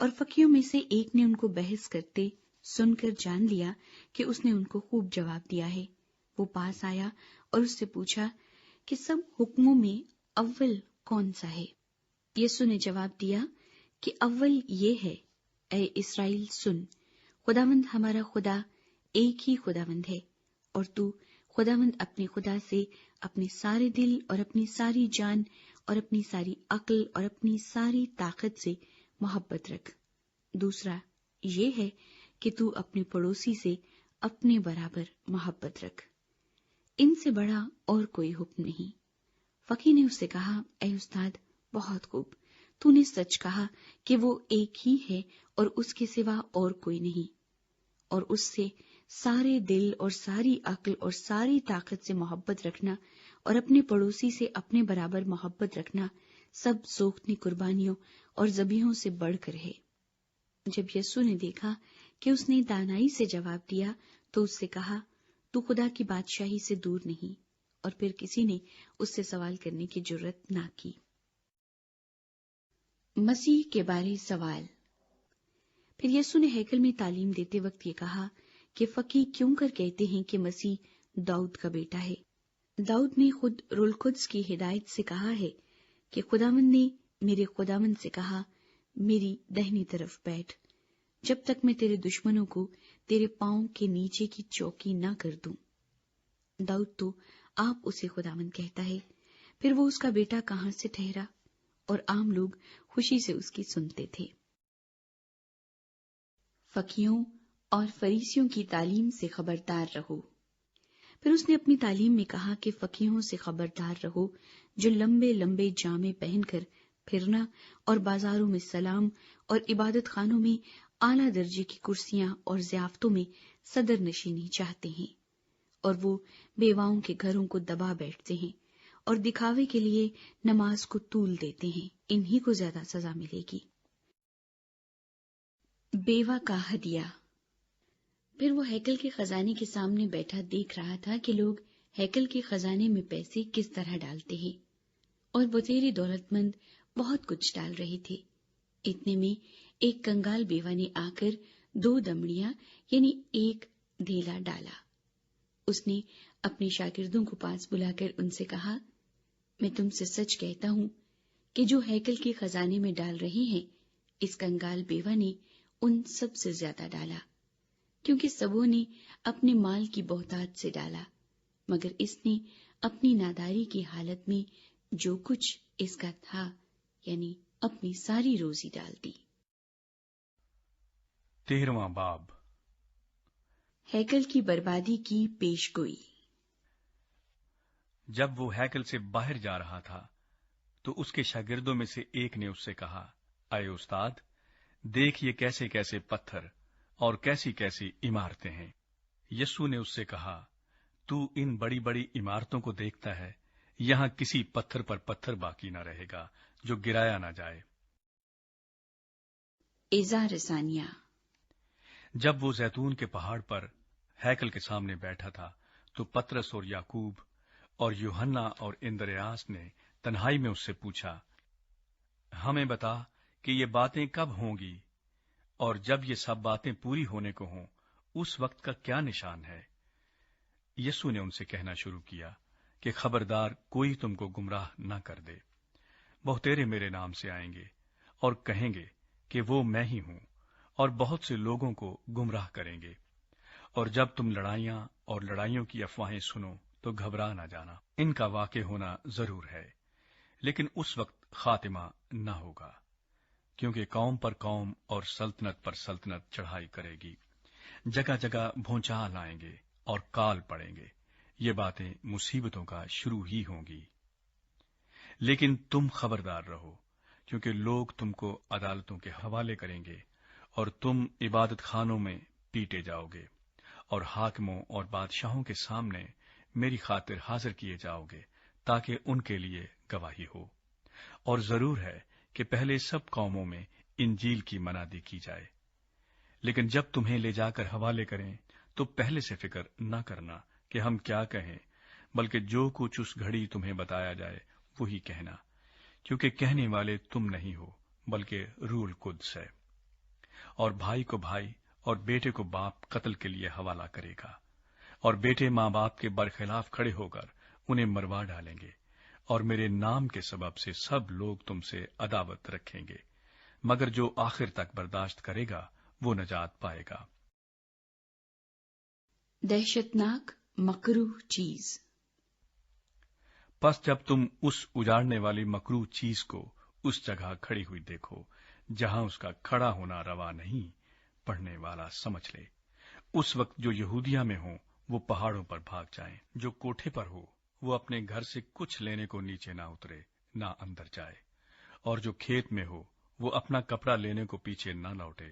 اور فقیوں میں سے ایک نے ان کو بحث کرتے سن کر جان لیا کہ اس نے ان کو خوب جواب دیا ہے۔ وہ پاس آیا اور اس سے پوچھا کہ سب حکموں میں اول کون سا ہے؟ یسوع نے جواب دیا کہ اول یہ ہے، اے اسرائیل سن، خداوند ہمارا خدا ایک ہی خداوند ہے، اور تو خداوند اپنے خدا سے اپنے سارے دل اور اپنی ساری جان اور اپنی ساری عقل اور اپنی ساری طاقت سے محبت رکھ۔ دوسرا یہ ہے کہ تو اپنے پڑوسی سے اپنے برابر محبت رکھ۔ ان سے بڑا اور کوئی حکم نہیں۔ فقیر نے اس سے کہا، اے استاد، بہت خوب، تو نے سچ کہا کہ وہ ایک ہی ہے اور اس کے سوا اور کوئی نہیں، اور اس سے سارے دل اور ساری عقل اور ساری طاقت سے محبت رکھنا اور اپنے پڑوسی سے اپنے برابر محبت رکھنا سب سوختنی قربانیوں اور ذبیحوں سے بڑھ کر ہے۔ جب یسوع نے دیکھا کہ اس نے دانائی سے جواب دیا تو اس سے کہا، تو خدا کی بادشاہی سے دور نہیں، اور پھر کسی نے اس سے سوال کرنے کی جرت نہ کی۔ مسیح کے بارے سوال۔ پھر یسوع نے ہیکل میں تعلیم دیتے وقت یہ کہا کہ فقیہ کیوں کر کہتے ہیں کہ مسیح داؤد کا بیٹا ہے؟ داؤد نے خود روح القدس کی ہدایت سے کہا ہے کہ خداوند نے میرے خداوند سے کہا، میری دہنی طرف بیٹھ، جب تک میں تیرے دشمنوں کو تیرے پاؤں کے نیچے کی چوکی نہ کر دوں۔ داؤد تو آپ اسے خداوند کہتا ہے، پھر وہ اس کا بیٹا کہاں سے ٹھہرا؟ اور عام لوگ خوشی سے اس کی سنتے تھے۔ فقیوں اور فریسیوں کی تعلیم سے خبردار رہو۔ پھر اس نے اپنی تعلیم میں کہا کہ فقیہوں سے خبردار رہو جو لمبے لمبے جامے پہن کر پھرنا اور بازاروں میں سلام اور عبادت خانوں میں اعلیٰ درجے کی کرسیاں اور ضیافتوں میں صدر نشینی چاہتے ہیں، اور وہ بیواؤں کے گھروں کو دبا بیٹھتے ہیں اور دکھاوے کے لیے نماز کو طول دیتے ہیں، انہی کو زیادہ سزا ملے گی۔ بیوہ کا ہدیہ۔ پھر وہ ہیکل کے خزانے کے سامنے بیٹھا دیکھ رہا تھا کہ لوگ ہیکل کے خزانے میں پیسے کس طرح ڈالتے ہیں، اور بطیر دولت مند بہت کچھ ڈال رہے تھے۔ اتنے میں ایک کنگال بیوہ نے آ کر 2 دمڑیاں یعنی 1 دھیلا ڈالا۔ اس نے اپنے شاگردوں کو پاس بلا کر ان سے کہا، میں تم سے سچ کہتا ہوں کہ جو ہیکل کے خزانے میں ڈال رہے ہیں، اس کنگال بیوہ نے ان سب سے زیادہ ڈالا، کیونکہ سبوں نے اپنے مال کی بہتات سے ڈالا، مگر اس نے اپنی ناداری کی حالت میں جو کچھ اس کا تھا یعنی اپنی ساری روزی ڈال دی۔ 13واں باب۔ ہیکل کی بربادی کی پیش گوئی۔ جب وہ ہیکل سے باہر جا رہا تھا تو اس کے شاگردوں میں سے ایک نے اس سے کہا، اے استاد، دیکھ یہ کیسے کیسے پتھر اور کیسی کیسی عمارتیں ہیں۔ یسوع نے اس سے کہا، تو ان بڑی بڑی عمارتوں کو دیکھتا ہے، یہاں کسی پتھر پر پتھر باقی نہ رہے گا جو گرایا نہ جائے۔ اظہار ثانیہ۔ جب وہ زیتون کے پہاڑ پر ہیکل کے سامنے بیٹھا تھا تو پترس اور یعقوب اور یوحنا اور اندریاس نے تنہائی میں اس سے پوچھا، ہمیں بتا کہ یہ باتیں کب ہوں گی، اور جب یہ سب باتیں پوری ہونے کو ہوں اس وقت کا کیا نشان ہے؟ یسوع نے ان سے کہنا شروع کیا کہ خبردار کوئی تم کو گمراہ نہ کر دے۔ بہتیرے میرے نام سے آئیں گے اور کہیں گے کہ وہ میں ہی ہوں، اور بہت سے لوگوں کو گمراہ کریں گے۔ اور جب تم لڑائیاں اور لڑائیوں کی افواہیں سنو تو گھبرا نہ جانا، ان کا واقع ہونا ضرور ہے، لیکن اس وقت خاتمہ نہ ہوگا، کیونکہ قوم پر قوم اور سلطنت پر سلطنت چڑھائی کرے گی، جگہ جگہ بھونچال آئیں گے اور کال پڑیں گے۔ یہ باتیں مصیبتوں کا شروع ہی ہوں گی۔ لیکن تم خبردار رہو، کیونکہ لوگ تم کو عدالتوں کے حوالے کریں گے، اور تم عبادت خانوں میں پیٹے جاؤ گے، اور حاکموں اور بادشاہوں کے سامنے میری خاطر حاضر کیے جاؤ گے، تاکہ ان کے لیے گواہی ہو۔ اور ضرور ہے کہ پہلے سب قوموں میں انجیل کی منادی کی جائے، لیکن جب تمہیں لے جا کر حوالے کریں تو پہلے سے فکر نہ کرنا کہ ہم کیا کہیں، بلکہ جو کچھ اس گھڑی تمہیں بتایا جائے وہی کہنا، کیونکہ کہنے والے تم نہیں ہو بلکہ روح القدس ہے۔ اور بھائی کو بھائی اور بیٹے کو باپ قتل کے لیے حوالہ کرے گا، اور بیٹے ماں باپ کے برخلاف کھڑے ہو کر انہیں مروا ڈالیں گے، اور میرے نام کے سبب سے سب لوگ تم سے عداوت رکھیں گے، مگر جو آخر تک برداشت کرے گا وہ نجات پائے گا۔ دہشتناک مکروہ چیز۔ پس جب تم اس اجاڑنے والی مکروہ چیز کو اس جگہ کھڑی ہوئی دیکھو جہاں اس کا کھڑا ہونا روا نہیں، پڑھنے والا سمجھ لے، اس وقت جو یہودیہ میں ہوں وہ پہاڑوں پر بھاگ جائیں، جو کوٹھے پر ہو وہ اپنے گھر سے کچھ لینے کو نیچے نہ اترے نہ اندر جائے، اور جو کھیت میں ہو وہ اپنا کپڑا لینے کو پیچھے نہ لوٹے،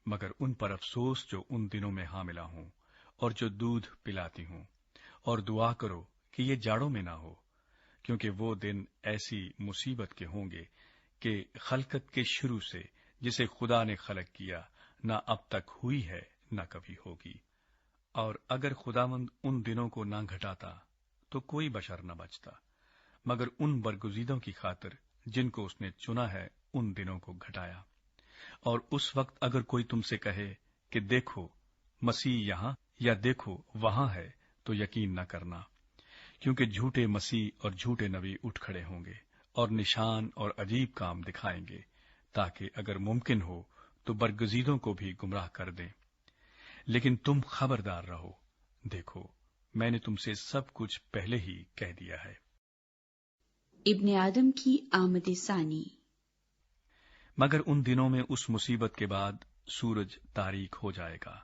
مگر ان پر افسوس جو ان دنوں میں حاملہ ہوں اور جو دودھ پلاتی ہوں، اور دعا کرو کہ یہ جاڑوں میں نہ ہو، کیونکہ وہ دن ایسی مصیبت کے ہوں گے کہ خلقت کے شروع سے جسے خدا نے خلق کیا نہ اب تک ہوئی ہے نہ کبھی ہوگی۔ اور اگر خداوند ان دنوں کو نہ گھٹاتا تو کوئی بشر نہ بچتا، مگر ان برگزیدوں کی خاطر جن کو اس نے چنا ہے ان دنوں کو گھٹایا۔ اور اس وقت اگر کوئی تم سے کہے کہ دیکھو مسیح یہاں یا دیکھو وہاں ہے تو یقین نہ کرنا، کیونکہ جھوٹے مسیح اور جھوٹے نبی اٹھ کھڑے ہوں گے اور نشان اور عجیب کام دکھائیں گے، تاکہ اگر ممکن ہو تو برگزیدوں کو بھی گمراہ کر دیں۔ لیکن تم خبردار رہو، دیکھو میں نے تم سے سب کچھ پہلے ہی کہہ دیا ہے۔ ابن آدم کی آمد ثانی۔ مگر ان دنوں میں اس مصیبت کے بعد سورج تاریک ہو جائے گا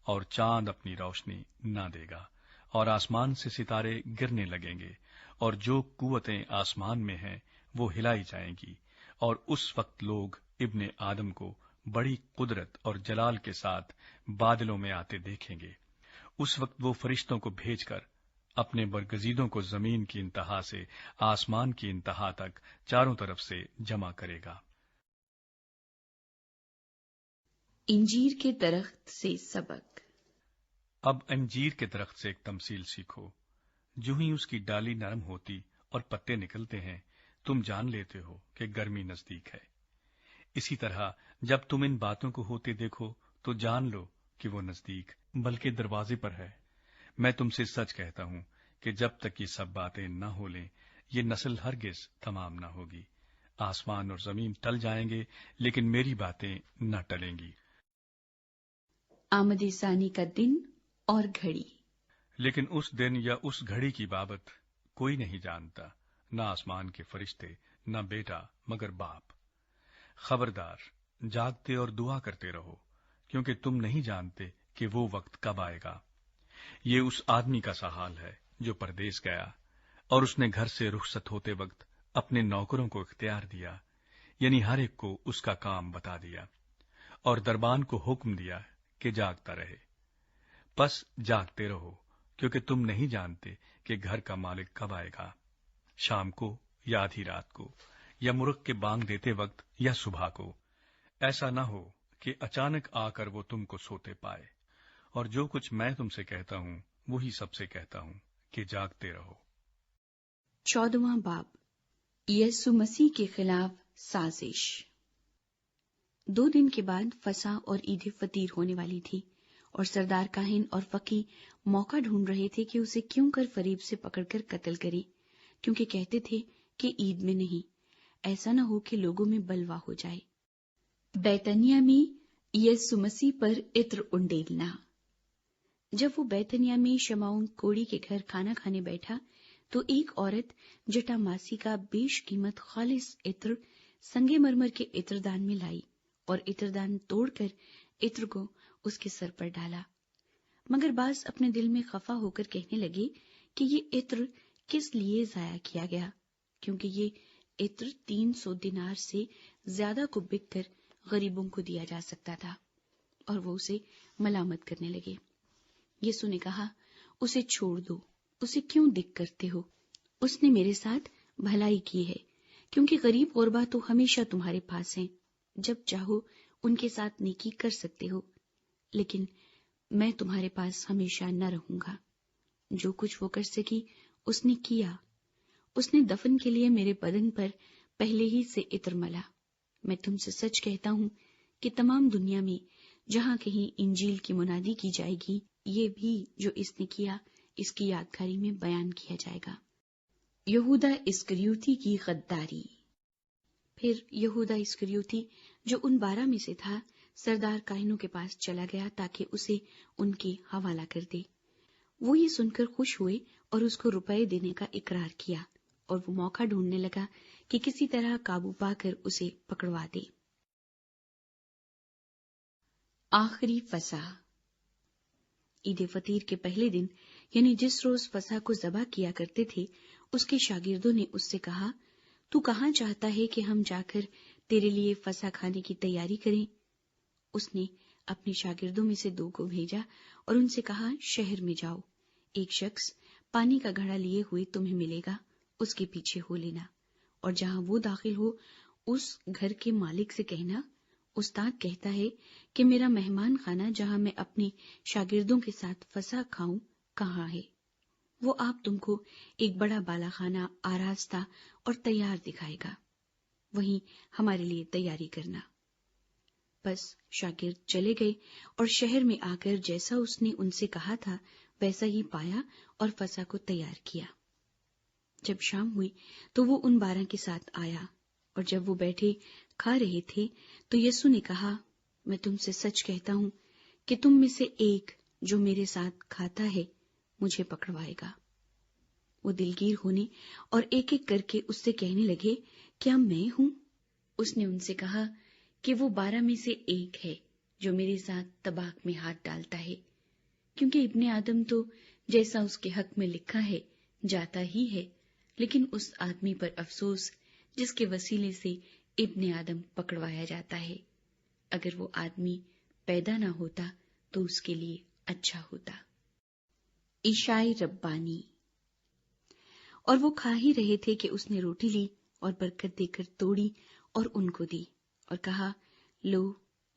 اور چاند اپنی روشنی نہ دے گا، اور آسمان سے ستارے گرنے لگیں گے، اور جو قوتیں آسمان میں ہیں وہ ہلائی جائیں گی، اور اس وقت لوگ ابن آدم کو بڑی قدرت اور جلال کے ساتھ بادلوں میں آتے دیکھیں گے۔ اس وقت وہ فرشتوں کو بھیج کر اپنے برگزیدوں کو زمین کی انتہا سے آسمان کی انتہا تک چاروں طرف سے جمع کرے گا۔ انجیر کے درخت سے سبق۔ اب انجیر کے درخت سے ایک تمثیل سیکھو۔ جو ہی اس کی ڈالی نرم ہوتی اور پتے نکلتے ہیں، تم جان لیتے ہو کہ گرمی نزدیک ہے۔ اسی طرح جب تم ان باتوں کو ہوتے دیکھو تو جان لو کہ وہ نزدیک بلکہ دروازے پر ہے۔ میں تم سے سچ کہتا ہوں کہ جب تک یہ سب باتیں نہ ہو لیں، یہ نسل ہرگز تمام نہ ہوگی۔ آسمان اور زمین ٹل جائیں گے، لیکن میری باتیں نہ ٹلیں گی۔ آمد ثانی کا دن اور گھڑی۔ لیکن اس دن یا اس گھڑی کی بابت کوئی نہیں جانتا، نہ آسمان کے فرشتے، نہ بیٹا مگر باپ۔ خبردار، جاگتے اور دعا کرتے رہو، کیونکہ تم نہیں جانتے کہ وہ وقت کب آئے گا۔ یہ اس آدمی کا سا حال ہے جو پردیس گیا اور اس نے گھر سے رخصت ہوتے وقت اپنے نوکروں کو اختیار دیا، یعنی ہر ایک کو اس کا کام بتا دیا، اور دربان کو حکم دیا کہ جاگتا رہے۔ پس جاگتے رہو، کیونکہ تم نہیں جانتے کہ گھر کا مالک کب آئے گا، شام کو یا آدھی رات کو، یا مرغ کے بانگ دیتے وقت یا صبح کو۔ ایسا نہ ہو کہ اچانک آ کر وہ تم کو سوتے پائے۔ اور جو کچھ میں تم سے کہتا ہوں وہی سب سے کہتا ہوں کہ جاگتے رہو۔ 14واں باب، یسوع مسیح کے خلاف سازش۔ 2 دن کے بعد فسح اور عید فطیر ہونے والی تھی، اور سردار کاہن اور فقی موقع ڈھونڈ رہے تھے کہ اسے کیوں کر فریب سے پکڑ کر قتل کریں، کیونکہ کہتے تھے کہ عید میں نہیں، ایسا نہ ہو کہ لوگوں میں بلوا ہو جائے۔ بیتنیہ میں یسوع مسیح پر عطر انڈیلنا۔ جب وہ بیتنیہ میں شمعون کوڑی کے گھر کھانا کھانے بیٹھا تو ایک عورت جٹا ماسی کا بیش قیمت خالص عطر سنگے مرمر کے عطردان میں لائی اور عطردان توڑ کر عطر کو اس کے سر پر ڈالا۔ مگر بعض اپنے دل میں خفا ہو کر کہنے لگے کہ یہ عطر کس لیے ضائع کیا گیا، کیونکہ یہ عطر 300 دینار سے زیادہ کو بک کر غریبوں کو دیا جا سکتا تھا، اور وہ اسے ملامت کرنے لگے۔ یسوع نے کہا، اسے چھوڑ دو، اسے کیوں دکھ کرتے ہو؟ اس نے میرے ساتھ بھلائی کی ہے، کیونکہ غریب غربا تو ہمیشہ تمہارے پاس ہیں، جب چاہو ان کے ساتھ نیکی کر سکتے ہو، لیکن میں تمہارے پاس ہمیشہ نہ رہوں گا۔ جو کچھ وہ کر سکی اس نے کیا۔ اس نے دفن کے لیے میرے بدن پر پہلے ہی سے عطر ملا۔ میں تم سے سچ کہتا ہوں کہ تمام دنیا میں جہاں کہیں انجیل کی منادی کی جائے گی، یہ بھی جو اس نے کیا اس کی یادگاری میں بیان کیا جائے گا۔ یہودا اسکریوتی کی غداری۔ پھر یہودا اسکریوتی جو ان 12 میں سے تھا، سردار کاہنوں کے پاس چلا گیا تاکہ اسے ان کے حوالہ کر دے۔ وہ یہ سن کر خوش ہوئے اور اس کو روپے دینے کا اقرار کیا، اور وہ موقع ڈھونڈنے لگا کہ کسی طرح قابو پا کر اسے پکڑوا دے۔ آخری فسح۔ عید فطیر کے پہلے دن، یعنی جس روز فسح کو ذبح کیا کرتے تھے، اس کے شاگردوں نے اس سے کہا، تو کہاں چاہتا ہے کہ ہم جا کر تیرے لیے فسح کھانے کی تیاری کریں؟ اس نے اپنے شاگردوں میں سے 2 کو بھیجا اور ان سے کہا، شہر میں جاؤ، ایک شخص پانی کا گھڑا لیے ہوئے تمہیں ملے گا، اس کے پیچھے ہو لینا، اور جہاں وہ داخل ہو اس گھر کے مالک سے کہنا، استاد کہتا ہے کہ میرا مہمان خانہ جہاں میں اپنے شاگردوں کے ساتھ فسح کھاؤں کہاں ہے؟ وہ آپ تم کو ایک بڑا بالا خانہ آراستہ اور تیار دکھائے گا، وہیں ہمارے لیے تیاری کرنا۔ بس شاگرد چلے گئے اور شہر میں آ کر جیسا اس نے ان سے کہا تھا ویسا ہی پایا اور فسح کو تیار کیا۔ جب شام ہوئی تو وہ ان 12 کے ساتھ آیا، اور جب وہ بیٹھے کھا رہے تھے تو یسوع نے کہا، میں تم سے سچ کہتا ہوں کہ تم میں سے ایک جو میرے ساتھ کھاتا ہے مجھے پکڑوائے گا۔ وہ دلگیر ہونے اور ایک ایک کر کے اس سے کہنے لگے، کیا میں ہوں؟ اس نے ان سے کہا کہ وہ 12 میں سے ایک ہے جو میرے ساتھ طباخ میں ہاتھ ڈالتا ہے، کیونکہ ابن آدم تو جیسا اس کے حق میں لکھا ہے جاتا ہی ہے، لیکن اس آدمی پر افسوس جس کے وسیلے سے ابن آدم پکڑوایا جاتا ہے۔ اگر وہ آدمی پیدا نہ ہوتا تو اس کے لیے اچھا ہوتا۔ عشاء ربانی۔ اور وہ کھا ہی رہے تھے کہ اس نے روٹی لی اور برکت دے کر توڑی اور ان کو دی اور کہا، لو،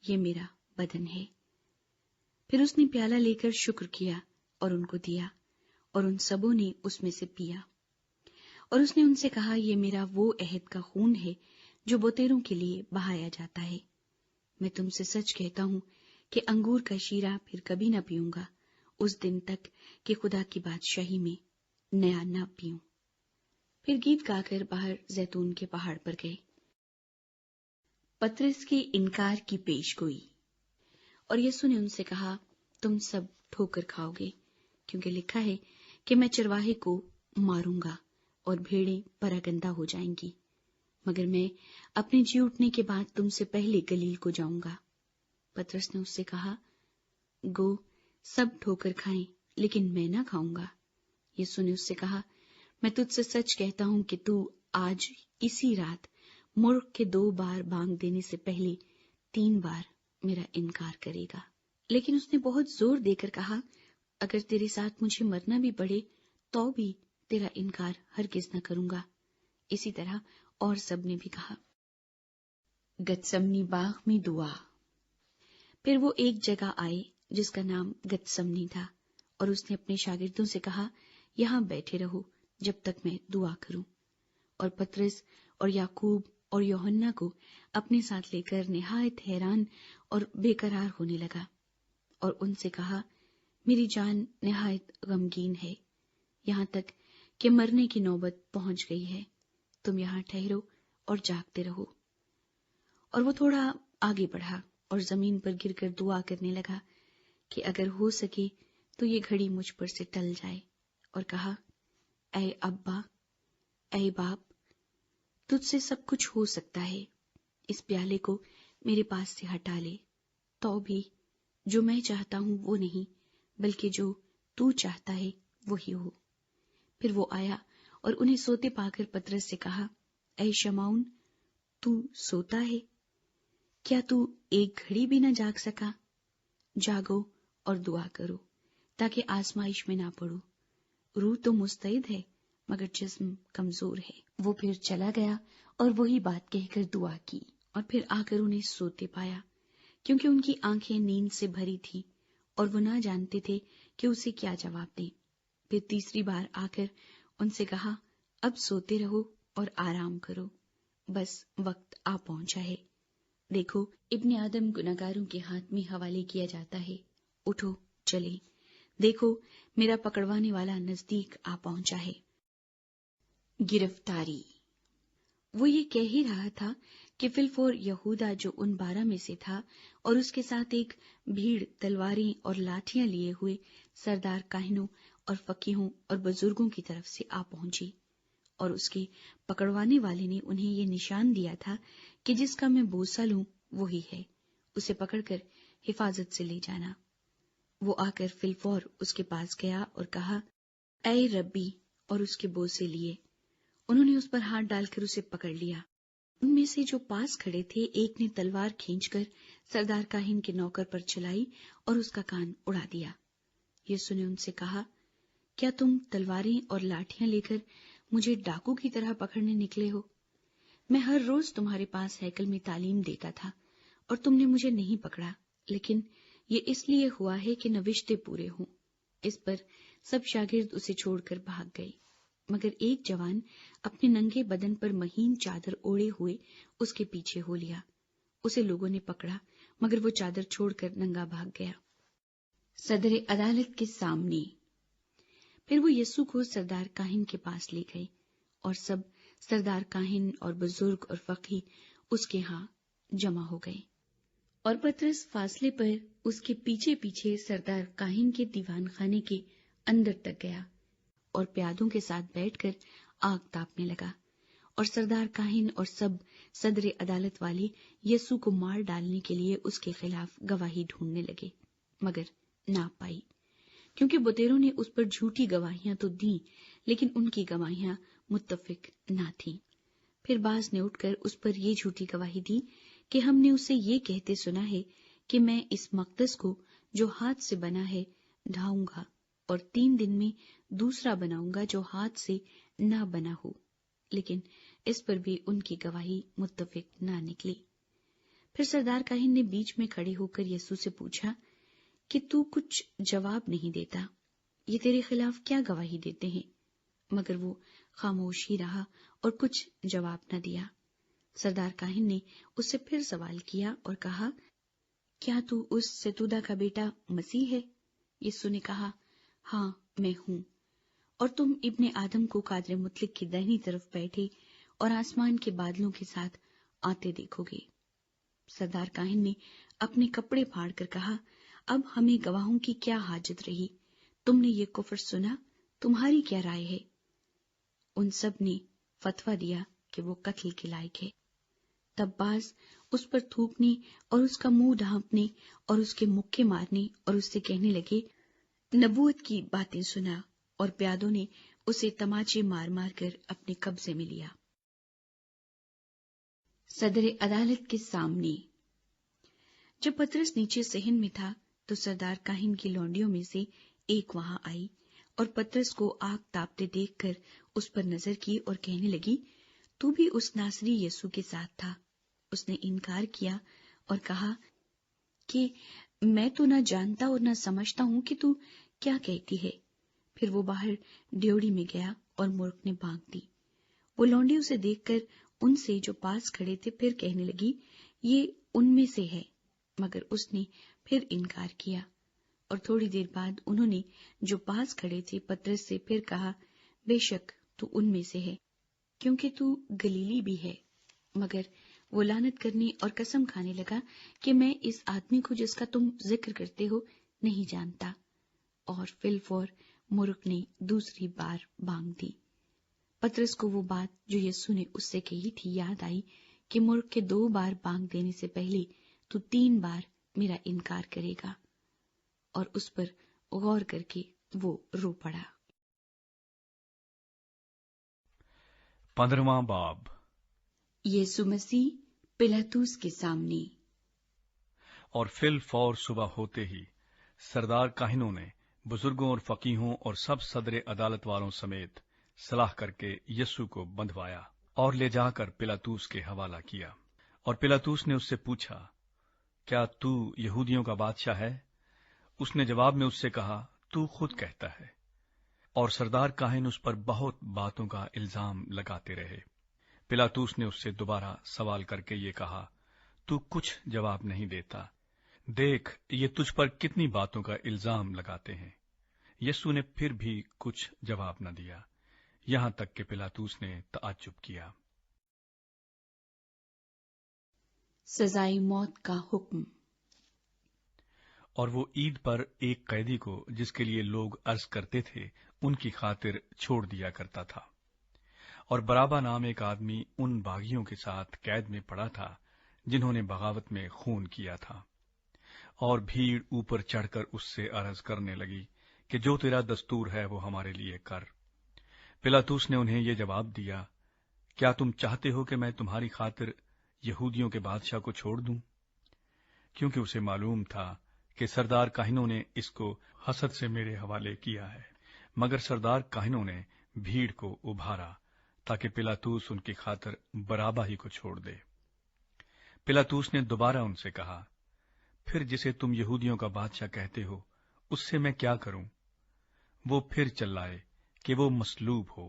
یہ میرا بدن ہے۔ پھر اس نے پیالہ لے کر شکر کیا اور ان کو دیا، اور ان سبوں نے اس میں سے پیا۔ اور اس نے ان سے کہا، یہ میرا وہ عہد کا خون ہے جو بوتیروں کے لیے بہایا جاتا ہے۔ میں تم سے سچ کہتا ہوں کہ انگور کا شیرہ پھر کبھی نہ پیوں گا، اس دن تک کہ خدا کی بادشاہی میں نیا نہ پیوں۔ پھر گیت گا کر باہر زیتون کے پہاڑ پر گئے۔ پطرس کے انکار کی پیش گوئی۔ اور یسوع نے ان سے کہا، تم سب ٹھوکر کھاؤ گے، کیونکہ لکھا ہے کہ میں چرواہے کو ماروں گا اور بھیڑیں پراگندہ ہو جائیں گی، مگر میں اپنے جی اٹھنے کے بعد تم سے پہلے گلیل کو جاؤں گا۔ پطرس نے اس سے کہا، گو، سب ٹھوکر کھائیں، لیکن میں نہ کھاؤں گا۔ یسوع نے اس سے کہا، میں تجھ سے سچ کہتا ہوں کہ تو آج اسی رات مرغ کے 2 بار بانگ دینے سے پہلے 3 بار میرا انکار کرے گا۔ لیکن اس نے بہت زور دے کر کہا، اگر تیرے ساتھ مجھے مرنا بھی پڑے تو بھی تیرا انکار ہرگز نہ کروں گا۔ اسی طرح اور سب نے بھی کہا۔ گتسمنی باغ میں دعا۔ پھر وہ ایک جگہ آئے جس کا نام گتسمنی تھا، اور اس نے اپنے شاگردوں سے کہا، یہاں بیٹھے رہو جب تک میں دعا کروں۔ اور پطرس اور یعقوب اور یوحنا کو اپنے ساتھ لے کر نہایت حیران اور بے قرار ہونے لگا، اور ان سے کہا، میری جان نہایت غمگین ہے، یہاں تک کہ مرنے کی نوبت پہنچ گئی ہے۔ تم یہاں ٹھہرو اور جاگتے رہو۔ اور وہ تھوڑا آگے بڑھا اور زمین پر گر کر دعا کرنے لگا کہ اگر ہو سکے تو یہ گھڑی مجھ پر سے ٹل جائے، اور کہا، اے ابا، اے باپ، تجھ سے سب کچھ ہو سکتا ہے، اس پیالے کو میرے پاس سے ہٹا لے، تو بھی جو میں چاہتا ہوں وہ نہیں بلکہ جو تو چاہتا ہے وہی ہو۔ پھر وہ آیا اور انہیں سوتے پا کر پطرس سے کہا، اے شمعون، تو سوتا ہے؟ کیا تو ایک گھڑی بھی نہ جاگ سکا؟ جاگو اور دعا کرو تاکہ آزمائش میں نہ پڑو۔ روح تو مستعد ہے مگر جسم کمزور ہے۔ وہ پھر چلا گیا اور وہی بات کہہ کر دعا کی، اور پھر آ کر انہیں سوتے پایا، کیونکہ ان کی آنکھیں نیند سے بھری تھی اور وہ نہ جانتے تھے کہ اسے کیا جواب دیں۔ پھر تیسری بار آ کر ان سے کہا، اب سوتے رہو اور آرام کرو، بس وقت آ پہنچا ہے۔ دیکھو، ابن آدم گنہگاروں کے ہاتھ میں حوالے کیا جاتا ہے۔ اٹھو، چلے، دیکھو میرا پکڑوانے والا نزدیک آ پہنچا ہے۔ گرفتاری۔ وہ یہ کہہ ہی رہا تھا کہ فلفور یہودا جو ان 12 میں سے تھا اور اس کے ساتھ ایک بھیڑ تلواریں اور لاٹھیاں لیے ہوئے سردار کاہنوں اور فقیہوں اور بزرگوں کی طرف سے آ پہنچی، اور اس کے پکڑوانے والے نے انہیں یہ نشان دیا تھا کہ جس کا میں بوسہ لوں وہی ہے، اسے پکڑ کر حفاظت سے لے جانا۔ وہ آ کر فلفور اس کے پاس گیا اور کہا، اے ربی، اور اس کے بوسے لیے۔ انہوں نے اس پر ہاتھ ڈال کر اسے پکڑ لیا۔ ان میں سے جو پاس کھڑے تھے ایک نے تلوار کھینچ کر سردار کاہن کے نوکر پر چلائی اور اس کا کان اڑا دیا۔ یسوع نے ان سے کہا، کیا تم تلواریں اور لاٹھیاں لے کر مجھے ڈاکو کی طرح پکڑنے نکلے ہو؟ میں ہر روز تمہارے پاس ہیکل میں تعلیم دیتا تھا اور تم نے مجھے نہیں پکڑا، لیکن یہ اس لیے ہوا ہے کہ نوشتے پورے ہوں۔ اس پر سب شاگرد اسے چھوڑ کر بھاگ گئے، مگر ایک جوان اپنے ننگے بدن پر مہین چادر اوڑے ہوئے اس کے پیچھے ہو لیا۔ اسے لوگوں نے پکڑا مگر وہ چادر چھوڑ کر ننگا بھاگ گیا۔ صدر عدالت کے سامنے۔ پھر وہ یسوع کو سردار کاہن کے پاس لے گئے، اور سب سردار کاہن اور بزرگ اور فقی اس کے ہاں جمع ہو گئے، اور پطرس فاصلے پر اس کے پیچھے پیچھے سردار کاہن کے دیوان خانے کے اندر تک گیا اور پیادوں کے ساتھ بیٹھ کر آگ تاپنے لگا، اور سردار کاہن اور سب صدر عدالت والے یسوع کو مار ڈالنے کے لیے اس کے خلاف گواہی ڈھونڈنے لگے، مگر نہ پائی، کیونکہ بتیروں نے اس پر جھوٹی گواہیاں تو دیں لیکن ان کی گواہیاں متفق نہ تھیں۔ پھر باز نے اٹھ کر اس پر یہ جھوٹی گواہی دی کہ ہم نے اسے یہ کہتے سنا ہے کہ میں اس مقدس کو جو ہاتھ سے بنا ہے ڈھاؤں گا اور 3 دن میں دوسرا بناؤں گا جو ہاتھ سے نہ بنا ہو۔ لیکن اس پر بھی ان کی گواہی متفق نہ نکلی۔ پھر سردار کاہن نے بیچ میں کھڑے ہو کر یسوع سے پوچھا کہ تو کچھ جواب نہیں دیتا، یہ تیرے خلاف کیا گواہی دیتے ہیں؟ مگر وہ خاموش ہی رہا اور کچھ جواب نہ دیا۔ سردار کاہن نے اس سے پھر سوال کیا اور کہا، کیا تو اس ستودہ کا بیٹا مسیح ہے؟ یسوع نے کہا، ہاں میں ہوں، اور تم ابن آدم کو قادر مطلق کی داہنی طرف بیٹھے اور آسمان کے بادلوں کے ساتھ آتے دیکھو گے۔ سردار کاہن نے اپنے کپڑے پھاڑ کر کہا، اب ہمیں گواہوں کی کیا حاجت رہی؟ تم نے یہ کفر سنا، تمہاری کیا رائے ہے؟ ان سب نے فتویٰ دیا کہ وہ قتل کے لائق ہے۔ تب باز اس پر تھوکنے اور اس کا منہ ڈھانپنے اور اس کے مکے مارنے اور اس سے کہنے لگے، نبوت کی باتیں سنا، اور پیادوں نے اسے تماچے مار مار کر اپنے قبضے میں لیا۔ صدر عدالت کے سامنے۔ جب پطرس نیچے صحن میں تھا تو سردار کاہن کی لونڈیوں میں سے ایک وہاں آئی اور پطرس کو آگ تاپتے دیکھ کر اس پر نظر کی اور کہنے لگی، تو بھی اس ناصری یسوع کے ساتھ تھا۔ اس نے انکار کیا اور کہا کہ میں تو نہ جانتا اور نہ سمجھتا ہوں کہ تو کیا کہتی ہے۔ پھر وہ باہر ڈیوڑی میں گیا اور مرغ نے بھانک دی۔ وہ لونڈی اسے دیکھ کر ان سے جو پاس کھڑے تھے پھر کہنے لگی، یہ ان میں سے ہے، مگر اس نے پھر انکار کیا۔ اور تھوڑی دیر بعد انہوں نے جو پاس کھڑے تھے پطرس سے پھر کہا، بے شک تو ان میں سے ہے، کیونکہ تو گلیلی بھی ہے۔ مگر وہ لعنت کرنے اور قسم کھانے لگا کہ میں اس آدمی کو جس کا تم ذکر کرتے ہو نہیں جانتا۔ اور فی الفور مرغ نے دوسری بار بانگ دی۔ پطرس کو وہ بات جو یسوع نے اس سے کہی تھی یاد آئی کہ مرغ کے 2 بار بانگ دینے سے پہلے تو 3 بار میرا انکار کرے گا، اور اس پر غور کر کے وہ رو پڑا۔ 15واں باب۔ یسوع مسیح پلاطس کے سامنے۔ اور فی الفور صبح ہوتے ہی سردار کاہنوں نے بزرگوں اور فقیہوں اور سب صدر عدالت والوں سمیت صلاح کر کے یسوع کو بندھوایا اور لے جا کر پلاطس کے حوالہ کیا۔ اور پلاطس نے اس سے پوچھا، کیا تو یہودیوں کا بادشاہ ہے؟ اس نے جواب میں اس سے کہا، تو خود کہتا ہے۔ اور سردار کاہن اس پر بہت باتوں کا الزام لگاتے رہے۔ پلاطس نے اس سے دوبارہ سوال کر کے یہ کہا، تو کچھ جواب نہیں دیتا، دیکھ یہ تجھ پر کتنی باتوں کا الزام لگاتے ہیں۔ یسوع نے پھر بھی کچھ جواب نہ دیا، یہاں تک کہ پلاطس نے تعجب کیا۔ سزائے موت کا حکم۔ اور وہ عید پر ایک قیدی کو جس کے لیے لوگ عرض کرتے تھے ان کی خاطر چھوڑ دیا کرتا تھا۔ اور برابا نام ایک آدمی ان باغیوں کے ساتھ قید میں پڑا تھا جنہوں نے بغاوت میں خون کیا تھا۔ اور بھیڑ اوپر چڑھ کر اس سے عرض کرنے لگی کہ جو تیرا دستور ہے وہ ہمارے لیے کر۔ پلاطس نے انہیں یہ جواب دیا، کیا تم چاہتے ہو کہ میں تمہاری خاطر یہودیوں کے بادشاہ کو چھوڑ دوں؟ کیونکہ اسے معلوم تھا کہ سردار کاہنوں نے اس کو حسد سے میرے حوالے کیا ہے۔ مگر سردار کاہنوں نے بھیڑ کو ابھارا تاکہ پلاطس ان کی خاطر برابا ہی کو چھوڑ دے۔ پلاطس نے دوبارہ ان سے کہا، پھر جسے تم یہودیوں کا بادشاہ کہتے ہو اس سے میں کیا کروں؟ وہ پھر چلائے کہ وہ مصلوب ہو۔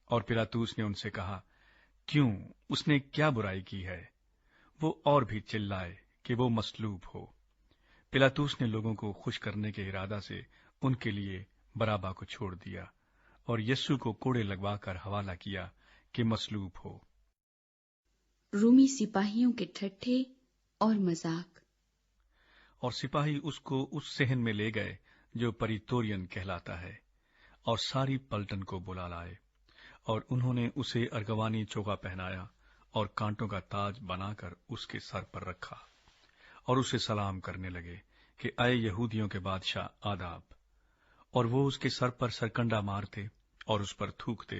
اور پلاطس نے ان سے کہا، کیوں، اس نے کیا برائی کی ہے؟ وہ اور بھی چلائے کہ وہ مصلوب ہو۔ پلاطس نے لوگوں کو خوش کرنے کے ارادہ سے ان کے لیے برابا کو چھوڑ دیا اور یسوع کو کوڑے لگوا کر حوالہ کیا کہ مصلوب ہو۔ رومی سپاہیوں کے ٹھٹھے اور مذاق۔ اور سپاہی اس کو اس صحن میں لے گئے جو پریتورین کہلاتا ہے، اور ساری پلٹن کو بلا لائے، اور انہوں نے اسے ارغوانی چوغا پہنایا اور کانٹوں کا تاج بنا کر اس کے سر پر رکھا، اور اسے سلام کرنے لگے کہ اے یہودیوں کے بادشاہ آداب۔ اور وہ اس کے سر پر سرکنڈا مارتے اور اس پر تھوکتے